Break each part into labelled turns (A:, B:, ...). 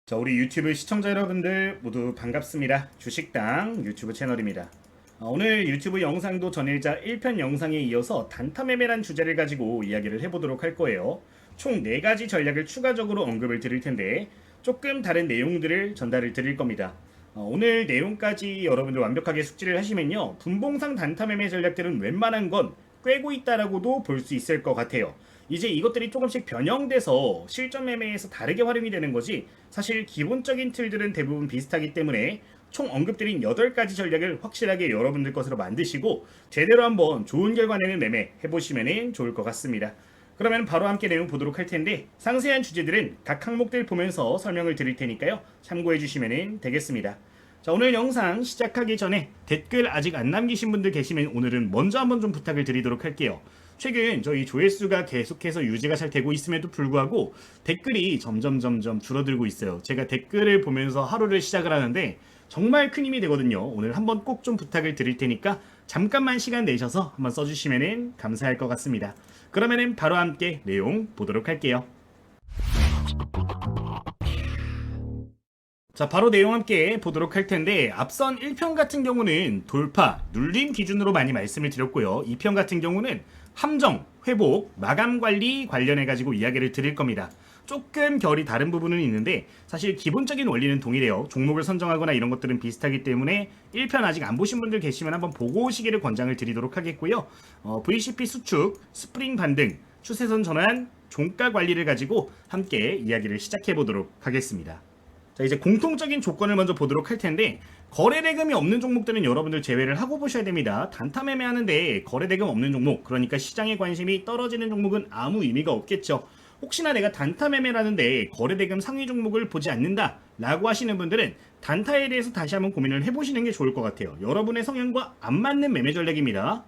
A: 자, 우리 유튜브 시청자 여러분들 모두 반갑습니다. 주식당 유튜브 채널입니다. 오늘 유튜브 영상도 전일자 1편 영상에 이어서 단타 매매란 주제를 가지고 이야기를 해보도록 할 거예요. 총 4가지 전략을 추가적으로 언급을 드릴 텐데 조금 다른 내용들을 전달을 드릴 겁니다. 오늘 내용까지 여러분들 완벽하게 숙지를 하시면요, 분봉상 단타 매매 전략들은 웬만한 건 꿰고 있다라고도 볼 수 있을 것 같아요. 이제 이것들이 조금씩 변형돼서 실전 매매에서 다르게 활용이 되는 거지, 사실 기본적인 틀들은 대부분 비슷하기 때문에 총 언급드린 8가지 전략을 확실하게 여러분들 것으로 만드시고 제대로 한번 좋은 결과 내는 매매 해보시면 좋을 것 같습니다. 그러면 바로 함께 내용 보도록 할 텐데, 상세한 주제들은 각 항목들 보면서 설명을 드릴 테니까요, 참고해 주시면 되겠습니다. 자, 오늘 영상 시작하기 전에 댓글 아직 안 남기신 분들 계시면 오늘은 먼저 한번 좀 부탁을 드리도록 할게요. 최근 저희 조회수가 계속해서 유지가 잘 되고 있음에도 불구하고 댓글이 점점 줄어들고 있어요. 제가 댓글을 보면서 하루를 시작을 하는데 정말 큰 힘이 되거든요. 오늘 한번 꼭 좀 부탁을 드릴 테니까 잠깐만 시간 내셔서 한번 써주시면 감사할 것 같습니다. 그러면 바로 함께 내용 보도록 할게요. 자, 바로 내용 함께 보도록 할 텐데, 앞선 1편 같은 경우는 돌파, 눌림 기준으로 많이 말씀을 드렸고요. 2편 같은 경우는 함정, 회복, 마감 관리 관련해가지고 이야기를 드릴 겁니다. 조금 결이 다른 부분은 있는데 사실 기본적인 원리는 동일해요. 종목을 선정하거나 이런 것들은 비슷하기 때문에 1편 아직 안 보신 분들 계시면 한번 보고 오시기를 권장을 드리도록 하겠고요. VCP 수축, 스프링 반등, 추세선 전환, 종가 관리를 가지고 함께 이야기를 시작해 보도록 하겠습니다. 자, 이제 공통적인 조건을 먼저 보도록 할 텐데, 거래대금이 없는 종목들은 여러분들 제외를 하고 보셔야 됩니다. 단타 매매하는데 거래대금 없는 종목, 그러니까 시장에 관심이 떨어지는 종목은 아무 의미가 없겠죠. 혹시나 내가 단타 매매를 하는데 거래대금 상위 종목을 보지 않는다 라고 하시는 분들은 단타에 대해서 다시 한번 고민을 해보시는 게 좋을 것 같아요. 여러분의 성향과 안 맞는 매매 전략입니다.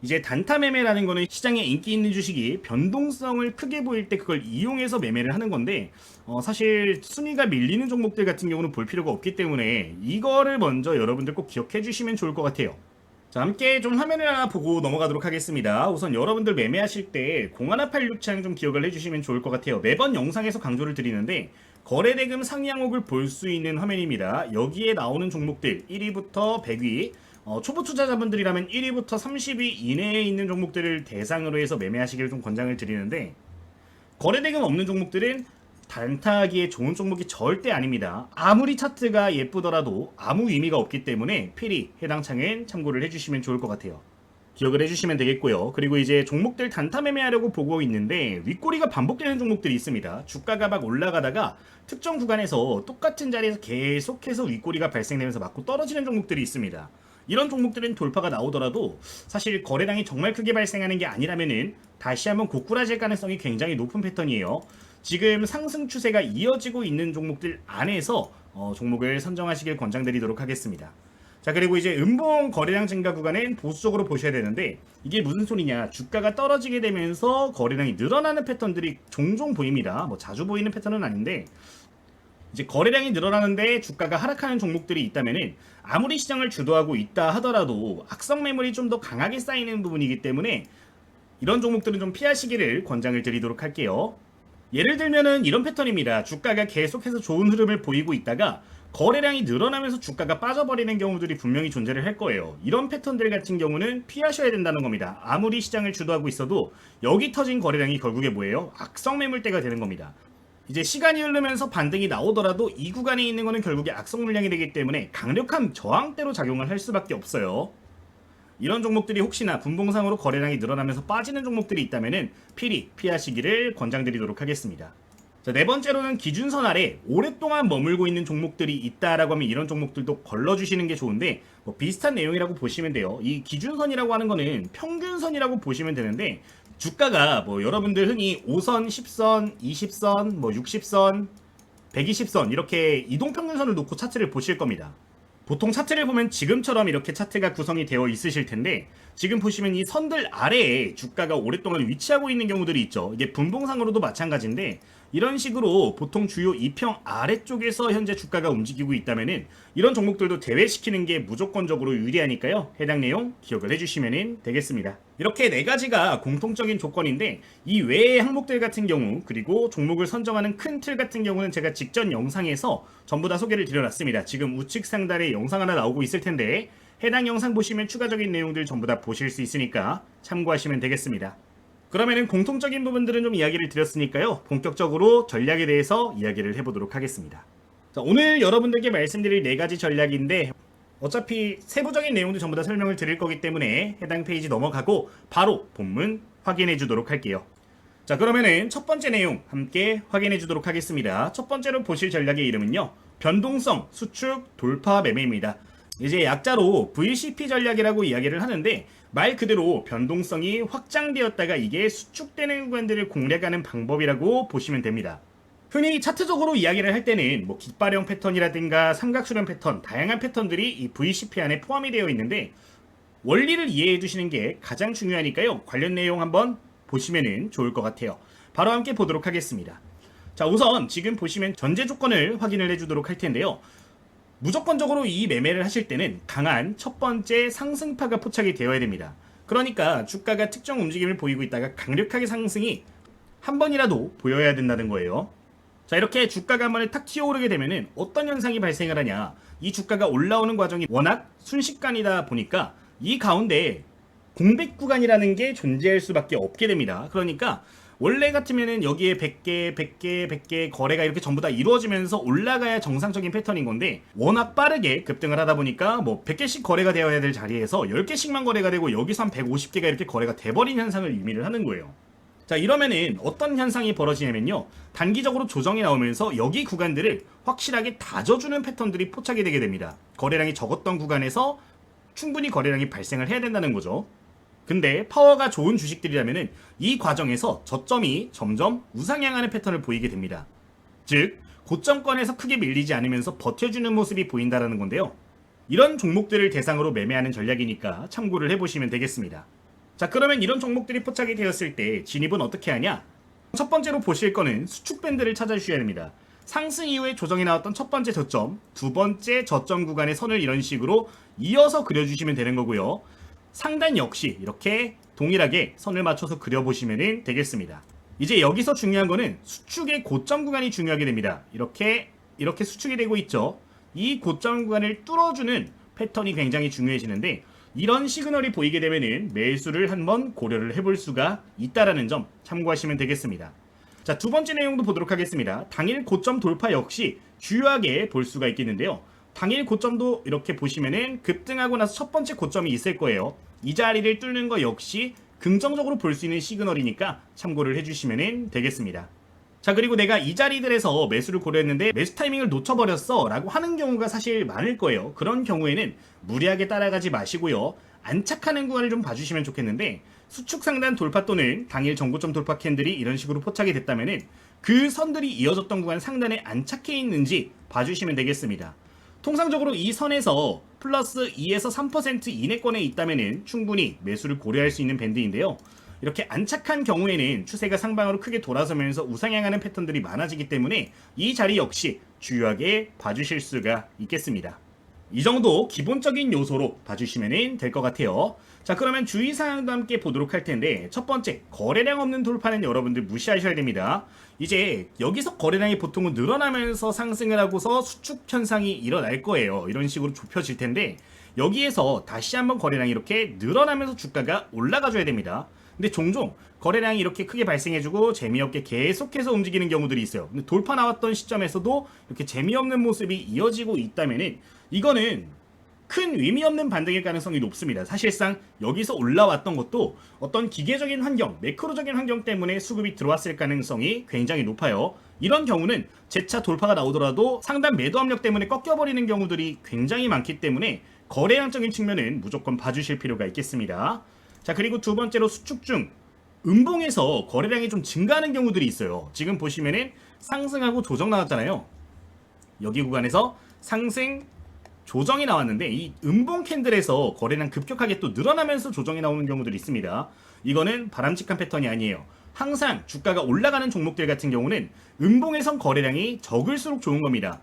A: 이제 단타 매매라는 거는 시장에 인기 있는 주식이 변동성을 크게 보일 때 그걸 이용해서 매매를 하는 건데, 사실 순위가 밀리는 종목들 같은 경우는 볼 필요가 없기 때문에 이거를 먼저 여러분들 꼭 기억해 주시면 좋을 것 같아요. 자, 함께 좀 화면을 하나 보고 넘어가도록 하겠습니다. 우선 여러분들 매매하실 때 0186창 좀 기억을 해주시면 좋을 것 같아요. 매번 영상에서 강조를 드리는데 거래대금 상위 항목을 볼 수 있는 화면입니다. 여기에 나오는 종목들 1위부터 100위, 초보 투자자분들이라면 1위부터 30위 이내에 있는 종목들을 대상으로 해서 매매하시기를 좀 권장을 드리는데, 거래대금 없는 종목들은 단타하기에 좋은 종목이 절대 아닙니다. 아무리 차트가 예쁘더라도 아무 의미가 없기 때문에 필히 해당 창은 참고를 해주시면 좋을 것 같아요. 기억을 해주시면 되겠고요. 그리고 이제 종목들 단타 매매하려고 보고 있는데 윗꼬리가 반복되는 종목들이 있습니다. 주가가 막 올라가다가 특정 구간에서 똑같은 자리에서 계속해서 윗꼬리가 발생되면서 맞고 떨어지는 종목들이 있습니다. 이런 종목들은 돌파가 나오더라도 사실 거래량이 정말 크게 발생하는 게 아니라면은 다시 한번 고꾸라질 가능성이 굉장히 높은 패턴이에요. 지금 상승 추세가 이어지고 있는 종목들 안에서 종목을 선정하시길 권장드리도록 하겠습니다. 자, 그리고 이제 음봉 거래량 증가 구간은 보수적으로 보셔야 되는데, 이게 무슨 소리냐, 주가가 떨어지게 되면서 거래량이 늘어나는 패턴들이 종종 보입니다. 뭐 자주 보이는 패턴은 아닌데, 이제 거래량이 늘어나는데 주가가 하락하는 종목들이 있다면은 아무리 시장을 주도하고 있다 하더라도 악성 매물이 좀 더 강하게 쌓이는 부분이기 때문에 이런 종목들은 좀 피하시기를 권장을 드리도록 할게요. 예를 들면은 이런 패턴입니다. 주가가 계속해서 좋은 흐름을 보이고 있다가 거래량이 늘어나면서 주가가 빠져버리는 경우들이 분명히 존재를 할 거예요. 이런 패턴들 같은 경우는 피하셔야 된다는 겁니다. 아무리 시장을 주도하고 있어도 여기 터진 거래량이 결국에 뭐예요? 악성 매물대가 되는 겁니다. 이제 시간이 흐르면서 반등이 나오더라도 이 구간에 있는 거는 결국에 악성 물량이 되기 때문에 강력한 저항대로 작용을 할 수밖에 없어요. 이런 종목들이 혹시나 분봉상으로 거래량이 늘어나면서 빠지는 종목들이 있다면 필히 피하시기를 권장드리도록 하겠습니다. 자, 네 번째로는 기준선 아래 오랫동안 머물고 있는 종목들이 있다라고 하면 이런 종목들도 걸러주시는 게 좋은데, 뭐 비슷한 내용이라고 보시면 돼요. 이 기준선이라고 하는 거는 평균선이라고 보시면 되는데, 주가가 뭐 여러분들 흔히 5선, 10선, 20선, 뭐 60선, 120선 이렇게 이동평균선을 놓고 차트를 보실 겁니다. 보통 차트를 보면 지금처럼 이렇게 차트가 구성이 되어 있으실 텐데, 지금 보시면 이 선들 아래에 주가가 오랫동안 위치하고 있는 경우들이 있죠. 이게 분봉상으로도 마찬가지인데, 이런 식으로 보통 주요 2평 아래쪽에서 현재 주가가 움직이고 있다면은 이런 종목들도 대회시키는 게 무조건적으로 유리하니까요. 해당 내용 기억을 해주시면 되겠습니다. 이렇게 네 가지가 공통적인 조건인데 이 외의 항목들 같은 경우 그리고 종목을 선정하는 큰 틀 같은 경우는 제가 직전 영상에서 전부 다 소개를 드려놨습니다. 지금 우측 상단에 영상 하나 나오고 있을 텐데 해당 영상 보시면 추가적인 내용들 전부 다 보실 수 있으니까 참고하시면 되겠습니다. 그러면은 공통적인 부분들은 좀 이야기를 드렸으니까요. 본격적으로 전략에 대해서 이야기를 해보도록 하겠습니다. 자, 오늘 여러분들께 말씀드릴 네 가지 전략인데 어차피 세부적인 내용도 전부 다 설명을 드릴 거기 때문에 해당 페이지 넘어가고 바로 본문 확인해 주도록 할게요. 자, 그러면은 첫 번째 내용 함께 확인해 주도록 하겠습니다. 첫 번째로 보실 전략의 이름은요. 변동성 수축 돌파 매매입니다. 이제 약자로 VCP 전략이라고 이야기를 하는데 말 그대로 변동성이 확장되었다가 이게 수축되는 구간들을 공략하는 방법이라고 보시면 됩니다. 흔히 차트적으로 이야기를 할 때는 뭐 깃발형 패턴이라든가 삼각수렴 패턴, 다양한 패턴들이 이 VCP 안에 포함이 되어 있는데 원리를 이해해 주시는 게 가장 중요하니까요. 관련 내용 한번 보시면 좋을 것 같아요. 바로 함께 보도록 하겠습니다. 자, 우선 지금 보시면 전제 조건을 확인을 해 주도록 할 텐데요. 무조건적으로 이 매매를 하실 때는 강한 첫 번째 상승파가 포착이 되어야 됩니다. 그러니까 주가가 특정 움직임을 보이고 있다가 강력하게 상승이 한 번이라도 보여야 된다는 거예요. 자, 이렇게 주가가 한 번에 탁 튀어오르게 되면은 어떤 현상이 발생을 하냐. 이 주가가 올라오는 과정이 워낙 순식간이다 보니까 이 가운데 공백 구간이라는 게 존재할 수밖에 없게 됩니다. 그러니까 원래 같으면은 여기에 100개, 100개, 100개 거래가 이렇게 전부 다 이루어지면서 올라가야 정상적인 패턴인 건데 워낙 빠르게 급등을 하다 보니까 뭐 100개씩 거래가 되어야 될 자리에서 10개씩만 거래가 되고 여기서 한 150개가 이렇게 거래가 돼버린 현상을 의미를 하는 거예요. 자, 이러면은 어떤 현상이 벌어지냐면요. 단기적으로 조정이 나오면서 여기 구간들을 확실하게 다져주는 패턴들이 포착이 되게 됩니다. 거래량이 적었던 구간에서 충분히 거래량이 발생을 해야 된다는 거죠. 근데 파워가 좋은 주식들이라면은 이 과정에서 저점이 점점 우상향하는 패턴을 보이게 됩니다. 즉, 고점권에서 크게 밀리지 않으면서 버텨주는 모습이 보인다라는 건데요. 이런 종목들을 대상으로 매매하는 전략이니까 참고를 해보시면 되겠습니다. 자, 그러면 이런 종목들이 포착이 되었을 때 진입은 어떻게 하냐? 첫 번째로 보실 거는 수축 밴드를 찾아주셔야 됩니다. 상승 이후에 조정이 나왔던 첫 번째 저점, 두 번째 저점 구간의 선을 이런 식으로 이어서 그려주시면 되는 거고요. 상단 역시 이렇게 동일하게 선을 맞춰서 그려보시면 되겠습니다. 이제 여기서 중요한 거는 수축의 고점 구간이 중요하게 됩니다. 이렇게 수축이 되고 있죠. 이 고점 구간을 뚫어주는 패턴이 굉장히 중요해지는데 이런 시그널이 보이게 되면은 매수를 한번 고려를 해볼 수가 있다라는 점 참고하시면 되겠습니다. 자, 두 번째 내용도 보도록 하겠습니다. 당일 고점 돌파 역시 주요하게 볼 수가 있겠는데요. 당일 고점도 이렇게 보시면은 급등하고 나서 첫 번째 고점이 있을 거예요. 이 자리를 뚫는 거 역시 긍정적으로 볼 수 있는 시그널이니까 참고를 해주시면 되겠습니다. 자, 그리고 내가 이 자리들에서 매수를 고려했는데 매수 타이밍을 놓쳐버렸어 라고 하는 경우가 사실 많을 거예요. 그런 경우에는 무리하게 따라가지 마시고요. 안착하는 구간을 좀 봐주시면 좋겠는데 수축 상단 돌파 또는 당일 정고점 돌파 캔들이 이런 식으로 포착이 됐다면은 그 선들이 이어졌던 구간 상단에 안착해 있는지 봐주시면 되겠습니다. 통상적으로 이 선에서 플러스 2에서 3% 이내권에 있다면 충분히 매수를 고려할 수 있는 밴드인데요. 이렇게 안착한 경우에는 추세가 상방으로 크게 돌아서면서 우상향하는 패턴들이 많아지기 때문에 이 자리 역시 주요하게 봐주실 수가 있겠습니다. 이 정도 기본적인 요소로 봐주시면 될 것 같아요. 자, 그러면 주의사항도 함께 보도록 할 텐데 첫 번째, 거래량 없는 돌파는 여러분들 무시하셔야 됩니다. 이제 여기서 거래량이 보통은 늘어나면서 상승을 하고서 수축 현상이 일어날 거예요. 이런 식으로 좁혀질 텐데 여기에서 다시 한번 거래량이 이렇게 늘어나면서 주가가 올라가줘야 됩니다. 근데 종종 거래량이 이렇게 크게 발생해주고 재미없게 계속해서 움직이는 경우들이 있어요. 근데 돌파 나왔던 시점에서도 이렇게 재미없는 모습이 이어지고 있다면은 이거는 큰 의미 없는 반등일 가능성이 높습니다. 사실상 여기서 올라왔던 것도 어떤 기계적인 환경, 매크로적인 환경 때문에 수급이 들어왔을 가능성이 굉장히 높아요. 이런 경우는 재차 돌파가 나오더라도 상단 매도 압력 때문에 꺾여버리는 경우들이 굉장히 많기 때문에 거래량적인 측면은 무조건 봐주실 필요가 있겠습니다. 자, 그리고 두 번째로 수축 중 음봉에서 거래량이 좀 증가하는 경우들이 있어요. 지금 보시면은 상승하고 조정 나왔잖아요. 여기 구간에서 상승, 조정이 나왔는데 이 음봉 캔들에서 거래량 급격하게 또 늘어나면서 조정이 나오는 경우들이 있습니다. 이거는 바람직한 패턴이 아니에요. 항상 주가가 올라가는 종목들 같은 경우는 음봉에선 거래량이 적을수록 좋은 겁니다.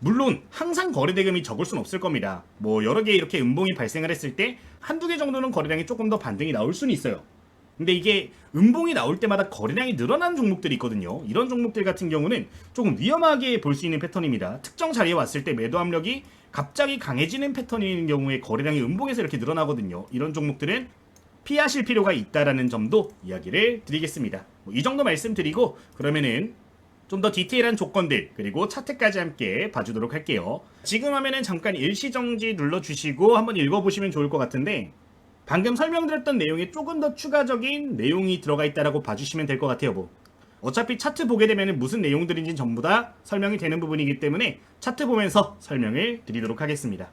A: 물론 항상 거래 대금이 적을 순 없을 겁니다. 뭐 여러 개 이렇게 음봉이 발생을 했을 때 한두 개 정도는 거래량이 조금 더 반등이 나올 수는 있어요. 근데 이게 음봉이 나올 때마다 거래량이 늘어나는 종목들이 있거든요. 이런 종목들 같은 경우는 조금 위험하게 볼 수 있는 패턴입니다. 특정 자리에 왔을 때 매도 압력이 갑자기 강해지는 패턴인 경우에 거래량이 음봉에서 이렇게 늘어나거든요. 이런 종목들은 피하실 필요가 있다라는 점도 이야기를 드리겠습니다. 이 정도 말씀드리고 그러면은 좀 더 디테일한 조건들 그리고 차트까지 함께 봐주도록 할게요. 지금 화면은 잠깐 일시정지 눌러주시고 한번 읽어보시면 좋을 것 같은데 방금 설명드렸던 내용에 조금 더 추가적인 내용이 들어가 있다라고 봐주시면 될 것 같아요. 뭐 어차피 차트 보게 되면 무슨 내용들인지 전부 다 설명이 되는 부분이기 때문에 차트 보면서 설명을 드리도록 하겠습니다.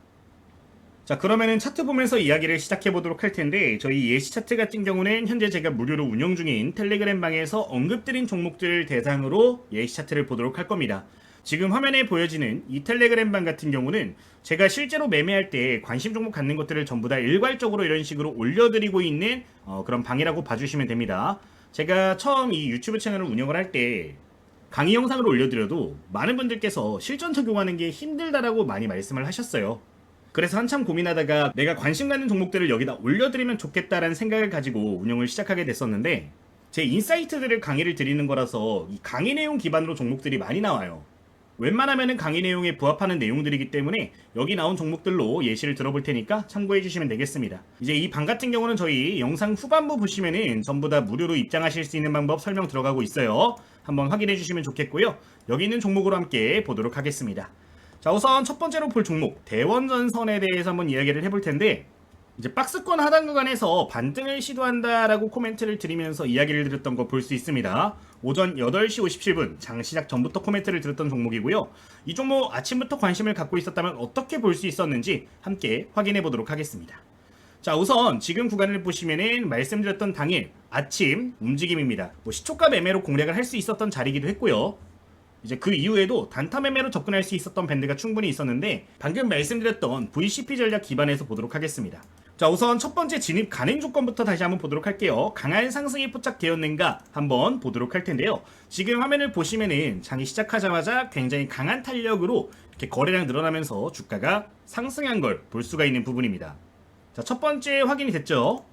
A: 자, 그러면은 차트 보면서 이야기를 시작해 보도록 할 텐데 저희 예시 차트 같은 경우는 현재 제가 무료로 운영 중인 텔레그램 방에서 언급드린 종목들 대상으로 예시 차트를 보도록 할 겁니다. 지금 화면에 보여지는 이 텔레그램 방 같은 경우는 제가 실제로 매매할 때 관심 종목 갖는 것들을 전부 다 일괄적으로 이런 식으로 올려드리고 있는 그런 방이라고 봐주시면 됩니다. 제가 처음 이 유튜브 채널을 운영을 할 때 강의 영상을 올려드려도 많은 분들께서 실전 적용하는 게 힘들다라고 많이 말씀을 하셨어요. 그래서 한참 고민하다가 내가 관심 갖는 종목들을 여기다 올려드리면 좋겠다라는 생각을 가지고 운영을 시작하게 됐었는데 제 인사이트들을 강의를 드리는 거라서 이 강의 내용 기반으로 종목들이 많이 나와요. 웬만하면은 강의 내용에 부합하는 내용들이기 때문에 여기 나온 종목들로 예시를 들어볼 테니까 참고해 주시면 되겠습니다. 이제 이 방 같은 경우는 저희 영상 후반부 보시면은 전부 다 무료로 입장하실 수 있는 방법 설명 들어가고 있어요. 한번 확인해 주시면 좋겠고요. 여기 있는 종목으로 함께 보도록 하겠습니다. 자, 우선 첫 번째로 볼 종목 대원전선에 대해서 한번 이야기를 해볼 텐데 이제 박스권 하단 구간에서 반등을 시도한다라고 코멘트를 드리면서 이야기를 드렸던 거 볼 수 있습니다. 오전 8시 57분 장 시작 전부터 코멘트를 드렸던 종목이고요. 이 종목 아침부터 관심을 갖고 있었다면 어떻게 볼 수 있었는지 함께 확인해 보도록 하겠습니다. 자, 우선 지금 구간을 보시면은 말씀드렸던 당일 아침 움직임입니다. 뭐 시초가 매매로 공략을 할 수 있었던 자리이기도 했고요. 이제 그 이후에도 단타 매매로 접근할 수 있었던 밴드가 충분히 있었는데 방금 말씀드렸던 VCP 전략 기반에서 보도록 하겠습니다. 자, 우선 첫 번째 진입 가능 조건부터 다시 한번 보도록 할게요. 강한 상승이 포착되었는가 한번 보도록 할 텐데요. 지금 화면을 보시면은 장이 시작하자마자 굉장히 강한 탄력으로 이렇게 거래량 늘어나면서 주가가 상승한 걸 볼 수가 있는 부분입니다. 자, 첫 번째 확인이 됐죠.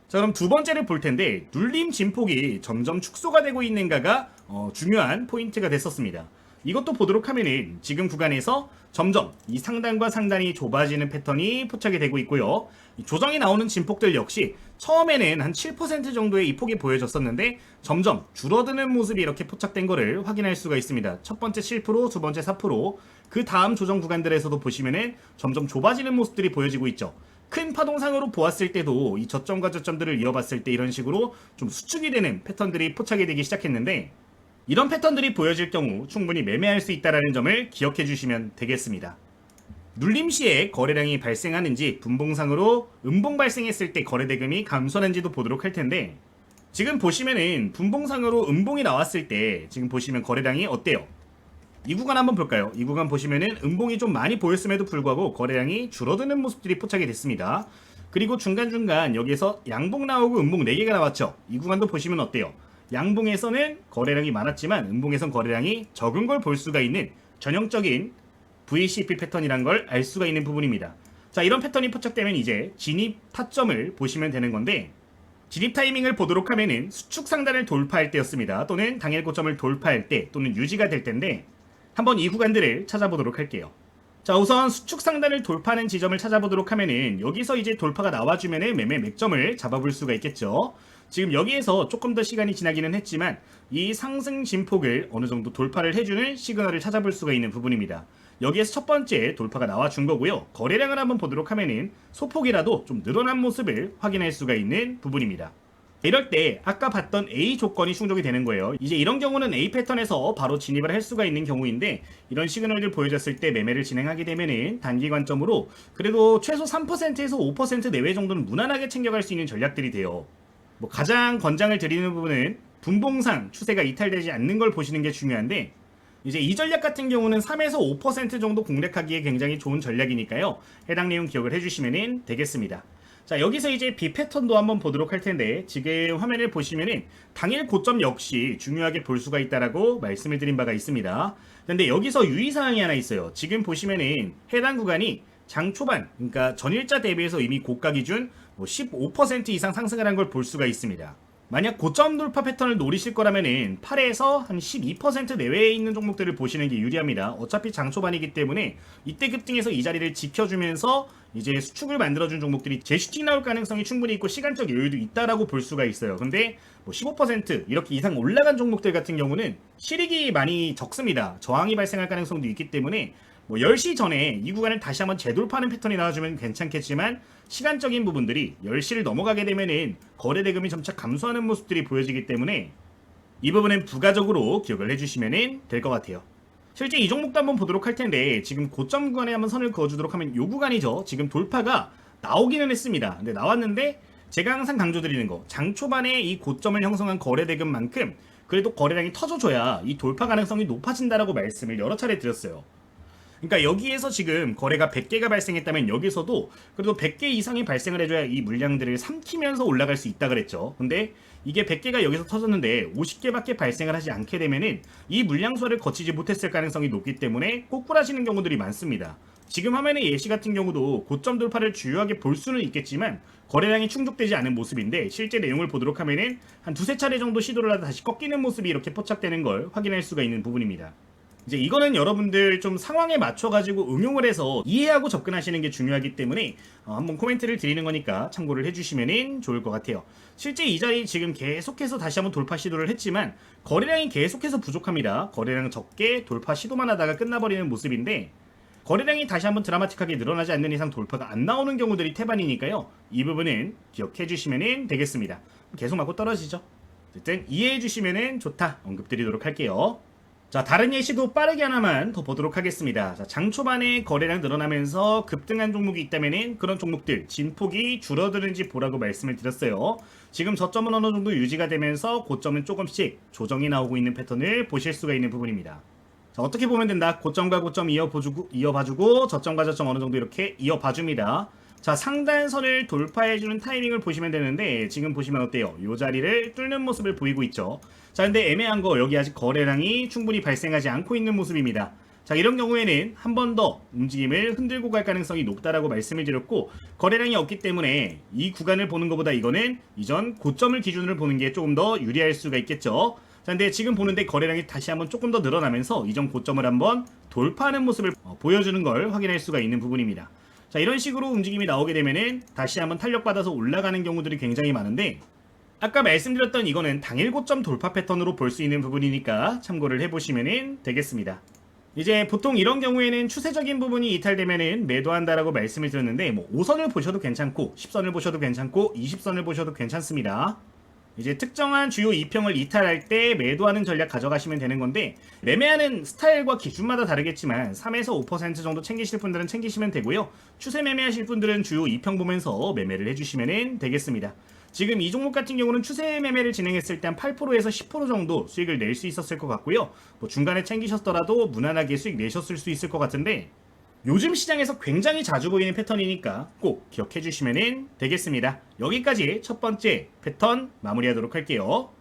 A: 자, 그럼 두 번째를 볼 텐데 눌림 진폭이 점점 축소가 되고 있는가가 중요한 포인트가 됐었습니다. 이것도 보도록 하면은 지금 구간에서 점점 이 상단과 상단이 좁아지는 패턴이 포착이 되고 있고요. 이 조정이 나오는 진폭들 역시 처음에는 한 7% 정도의 이 폭이 보여졌었는데 점점 줄어드는 모습이 이렇게 포착된 거를 확인할 수가 있습니다. 첫 번째 7%, 두 번째 4%, 그 다음 조정 구간들에서도 보시면은 점점 좁아지는 모습들이 보여지고 있죠. 큰 파동상으로 보았을 때도 이 저점과 저점들을 이어봤을 때 이런 식으로 좀 수축이 되는 패턴들이 포착이 되기 시작했는데 이런 패턴들이 보여질 경우 충분히 매매할 수 있다는 점을 기억해 주시면 되겠습니다. 눌림 시에 거래량이 발생하는지 분봉상으로 음봉 발생했을 때 거래 대금이 감소하는지도 보도록 할 텐데 지금 보시면은 분봉상으로 음봉이 나왔을 때 지금 보시면 거래량이 어때요? 이 구간 한번 볼까요? 이 구간 보시면은 음봉이 좀 많이 보였음에도 불구하고 거래량이 줄어드는 모습들이 포착이 됐습니다. 그리고 중간중간 여기에서 양봉 나오고 음봉 4개가 나왔죠. 이 구간도 보시면 어때요? 양봉에서는 거래량이 많았지만 음봉에선 거래량이 적은 걸 볼 수가 있는 전형적인 VCP 패턴이란 걸 알 수가 있는 부분입니다. 자, 이런 패턴이 포착되면 이제 진입 타점을 보시면 되는 건데 진입 타이밍을 보도록 하면은 수축 상단을 돌파할 때였습니다. 또는 당일 고점을 돌파할 때 또는 유지가 될 때인데 한번 이 구간들을 찾아보도록 할게요. 자, 우선 수축 상단을 돌파하는 지점을 찾아보도록 하면은 여기서 이제 돌파가 나와주면은 매매 맥점을 잡아볼 수가 있겠죠. 지금 여기에서 조금 더 시간이 지나기는 했지만 이 상승 진폭을 어느 정도 돌파를 해주는 시그널을 찾아볼 수가 있는 부분입니다. 여기에서 첫 번째 돌파가 나와준 거고요. 거래량을 한번 보도록 하면은 소폭이라도 좀 늘어난 모습을 확인할 수가 있는 부분입니다. 이럴 때 아까 봤던 A 조건이 충족이 되는 거예요. 이제 이런 경우는 A 패턴에서 바로 진입을 할 수가 있는 경우인데 이런 시그널들 보여졌을 때 매매를 진행하게 되면은 단기 관점으로 그래도 최소 3%에서 5% 내외 정도는 무난하게 챙겨갈 수 있는 전략들이 돼요. 뭐 가장 권장을 드리는 부분은 분봉상 추세가 이탈되지 않는 걸 보시는 게 중요한데 이제 이 전략 같은 경우는 3에서 5% 정도 공략하기에 굉장히 좋은 전략이니까요. 해당 내용 기억을 해주시면 되겠습니다. 자, 여기서 이제 B 패턴도 한번 보도록 할 텐데, 지금 화면을 보시면은 당일 고점 역시 중요하게 볼 수가 있다라고 말씀을 드린 바가 있습니다. 근데 여기서 유의사항이 하나 있어요. 지금 보시면은 해당 구간이 장 초반, 그러니까 전일자 대비해서 이미 고가 기준 15% 이상 상승을 한 걸 볼 수가 있습니다. 만약 고점 돌파 패턴을 노리실 거라면은 8에서 한 12% 내외에 있는 종목들을 보시는 게 유리합니다. 어차피 장 초반이기 때문에 이때 급등해서 이 자리를 지켜주면서 이제 수축을 만들어준 종목들이 재슈팅 나올 가능성이 충분히 있고 시간적 여유도 있다라고 볼 수가 있어요. 근데 뭐 15% 이렇게 이상 올라간 종목들 같은 경우는 실익이 많이 적습니다. 저항이 발생할 가능성도 있기 때문에 뭐 10시 전에 이 구간을 다시 한번 재돌파하는 패턴이 나와주면 괜찮겠지만 시간적인 부분들이 10시를 넘어가게 되면은 거래 대금이 점차 감소하는 모습들이 보여지기 때문에 이 부분은 부가적으로 기억을 해주시면 될 것 같아요. 실제 이 종목도 한번 보도록 할 텐데 지금 고점 구간에 한번 선을 그어주도록 하면 이 구간이죠. 지금 돌파가 나오기는 했습니다. 근데 나왔는데 제가 항상 강조드리는 거, 장 초반에 이 고점을 형성한 거래 대금만큼 그래도 거래량이 터져줘야 이 돌파 가능성이 높아진다라고 말씀을 여러 차례 드렸어요. 그러니까 여기에서 지금 거래가 100개가 발생했다면 여기서도 그래도 100개 이상이 발생을 해줘야 이 물량들을 삼키면서 올라갈 수 있다 그랬죠. 근데 이게 100개가 여기서 터졌는데 50개밖에 발생을 하지 않게 되면은 이 물량수를 거치지 못했을 가능성이 높기 때문에 꼬꾸라지는 경우들이 많습니다. 지금 화면의 예시 같은 경우도 고점 돌파를 주요하게 볼 수는 있겠지만 거래량이 충족되지 않은 모습인데 실제 내용을 보도록 하면은 한 두세 차례 정도 시도를 하다 다시 꺾이는 모습이 이렇게 포착되는 걸 확인할 수가 있는 부분입니다. 이제 이거는 여러분들 좀 상황에 맞춰가지고 응용을 해서 이해하고 접근하시는 게 중요하기 때문에 한번 코멘트를 드리는 거니까 참고를 해주시면 좋을 것 같아요. 실제 이 자리 지금 계속해서 다시 한번 돌파 시도를 했지만 거래량이 계속해서 부족합니다. 거래량 적게 돌파 시도만 하다가 끝나버리는 모습인데 거래량이 다시 한번 드라마틱하게 늘어나지 않는 이상 돌파가 안 나오는 경우들이 태반이니까요. 이 부분은 기억해 주시면 되겠습니다. 계속 맞고 떨어지죠. 어쨌든 이해해 주시면 좋다 언급드리도록 할게요. 자, 다른 예시도 빠르게 하나만 더 보도록 하겠습니다. 자, 장 초반에 거래량 늘어나면서 급등한 종목이 있다면은 그런 종목들 진폭이 줄어드는지 보라고 말씀을 드렸어요. 지금 저점은 어느 정도 유지가 되면서 고점은 조금씩 조정이 나오고 있는 패턴을 보실 수가 있는 부분입니다. 자, 어떻게 보면 된다. 고점과 고점 이어봐주고 저점과 저점 어느 정도 이렇게 이어봐줍니다. 자, 상단선을 돌파해주는 타이밍을 보시면 되는데 지금 보시면 어때요? 이 자리를 뚫는 모습을 보이고 있죠. 자, 근데 애매한 거 여기 아직 거래량이 충분히 발생하지 않고 있는 모습입니다. 자, 이런 경우에는 한 번 더 움직임을 흔들고 갈 가능성이 높다라고 말씀을 드렸고 거래량이 없기 때문에 이 구간을 보는 것보다 이거는 이전 고점을 기준으로 보는 게 조금 더 유리할 수가 있겠죠. 자, 근데 지금 보는데 거래량이 다시 한번 조금 더 늘어나면서 이전 고점을 한번 돌파하는 모습을 보여주는 걸 확인할 수가 있는 부분입니다. 자, 이런 식으로 움직임이 나오게 되면은 다시 한번 탄력받아서 올라가는 경우들이 굉장히 많은데 아까 말씀드렸던 이거는 당일 고점 돌파 패턴으로 볼 수 있는 부분이니까 참고를 해보시면 되겠습니다. 이제 보통 이런 경우에는 추세적인 부분이 이탈되면은 매도한다라고 말씀을 드렸는데 뭐 5선을 보셔도 괜찮고 10선을 보셔도 괜찮고 20선을 보셔도 괜찮습니다. 이제 특정한 주요 2평을 이탈할 때 매도하는 전략 가져가시면 되는 건데 매매하는 스타일과 기준마다 다르겠지만 3에서 5% 정도 챙기실 분들은 챙기시면 되고요. 추세 매매하실 분들은 주요 2평 보면서 매매를 해주시면 되겠습니다. 지금 이 종목 같은 경우는 추세 매매를 진행했을 때 한 8%에서 10% 정도 수익을 낼 수 있었을 것 같고요. 뭐 중간에 챙기셨더라도 무난하게 수익 내셨을 수 있을 것 같은데 요즘 시장에서 굉장히 자주 보이는 패턴이니까 꼭 기억해 주시면 되겠습니다. 여기까지 첫 번째 패턴 마무리하도록 할게요.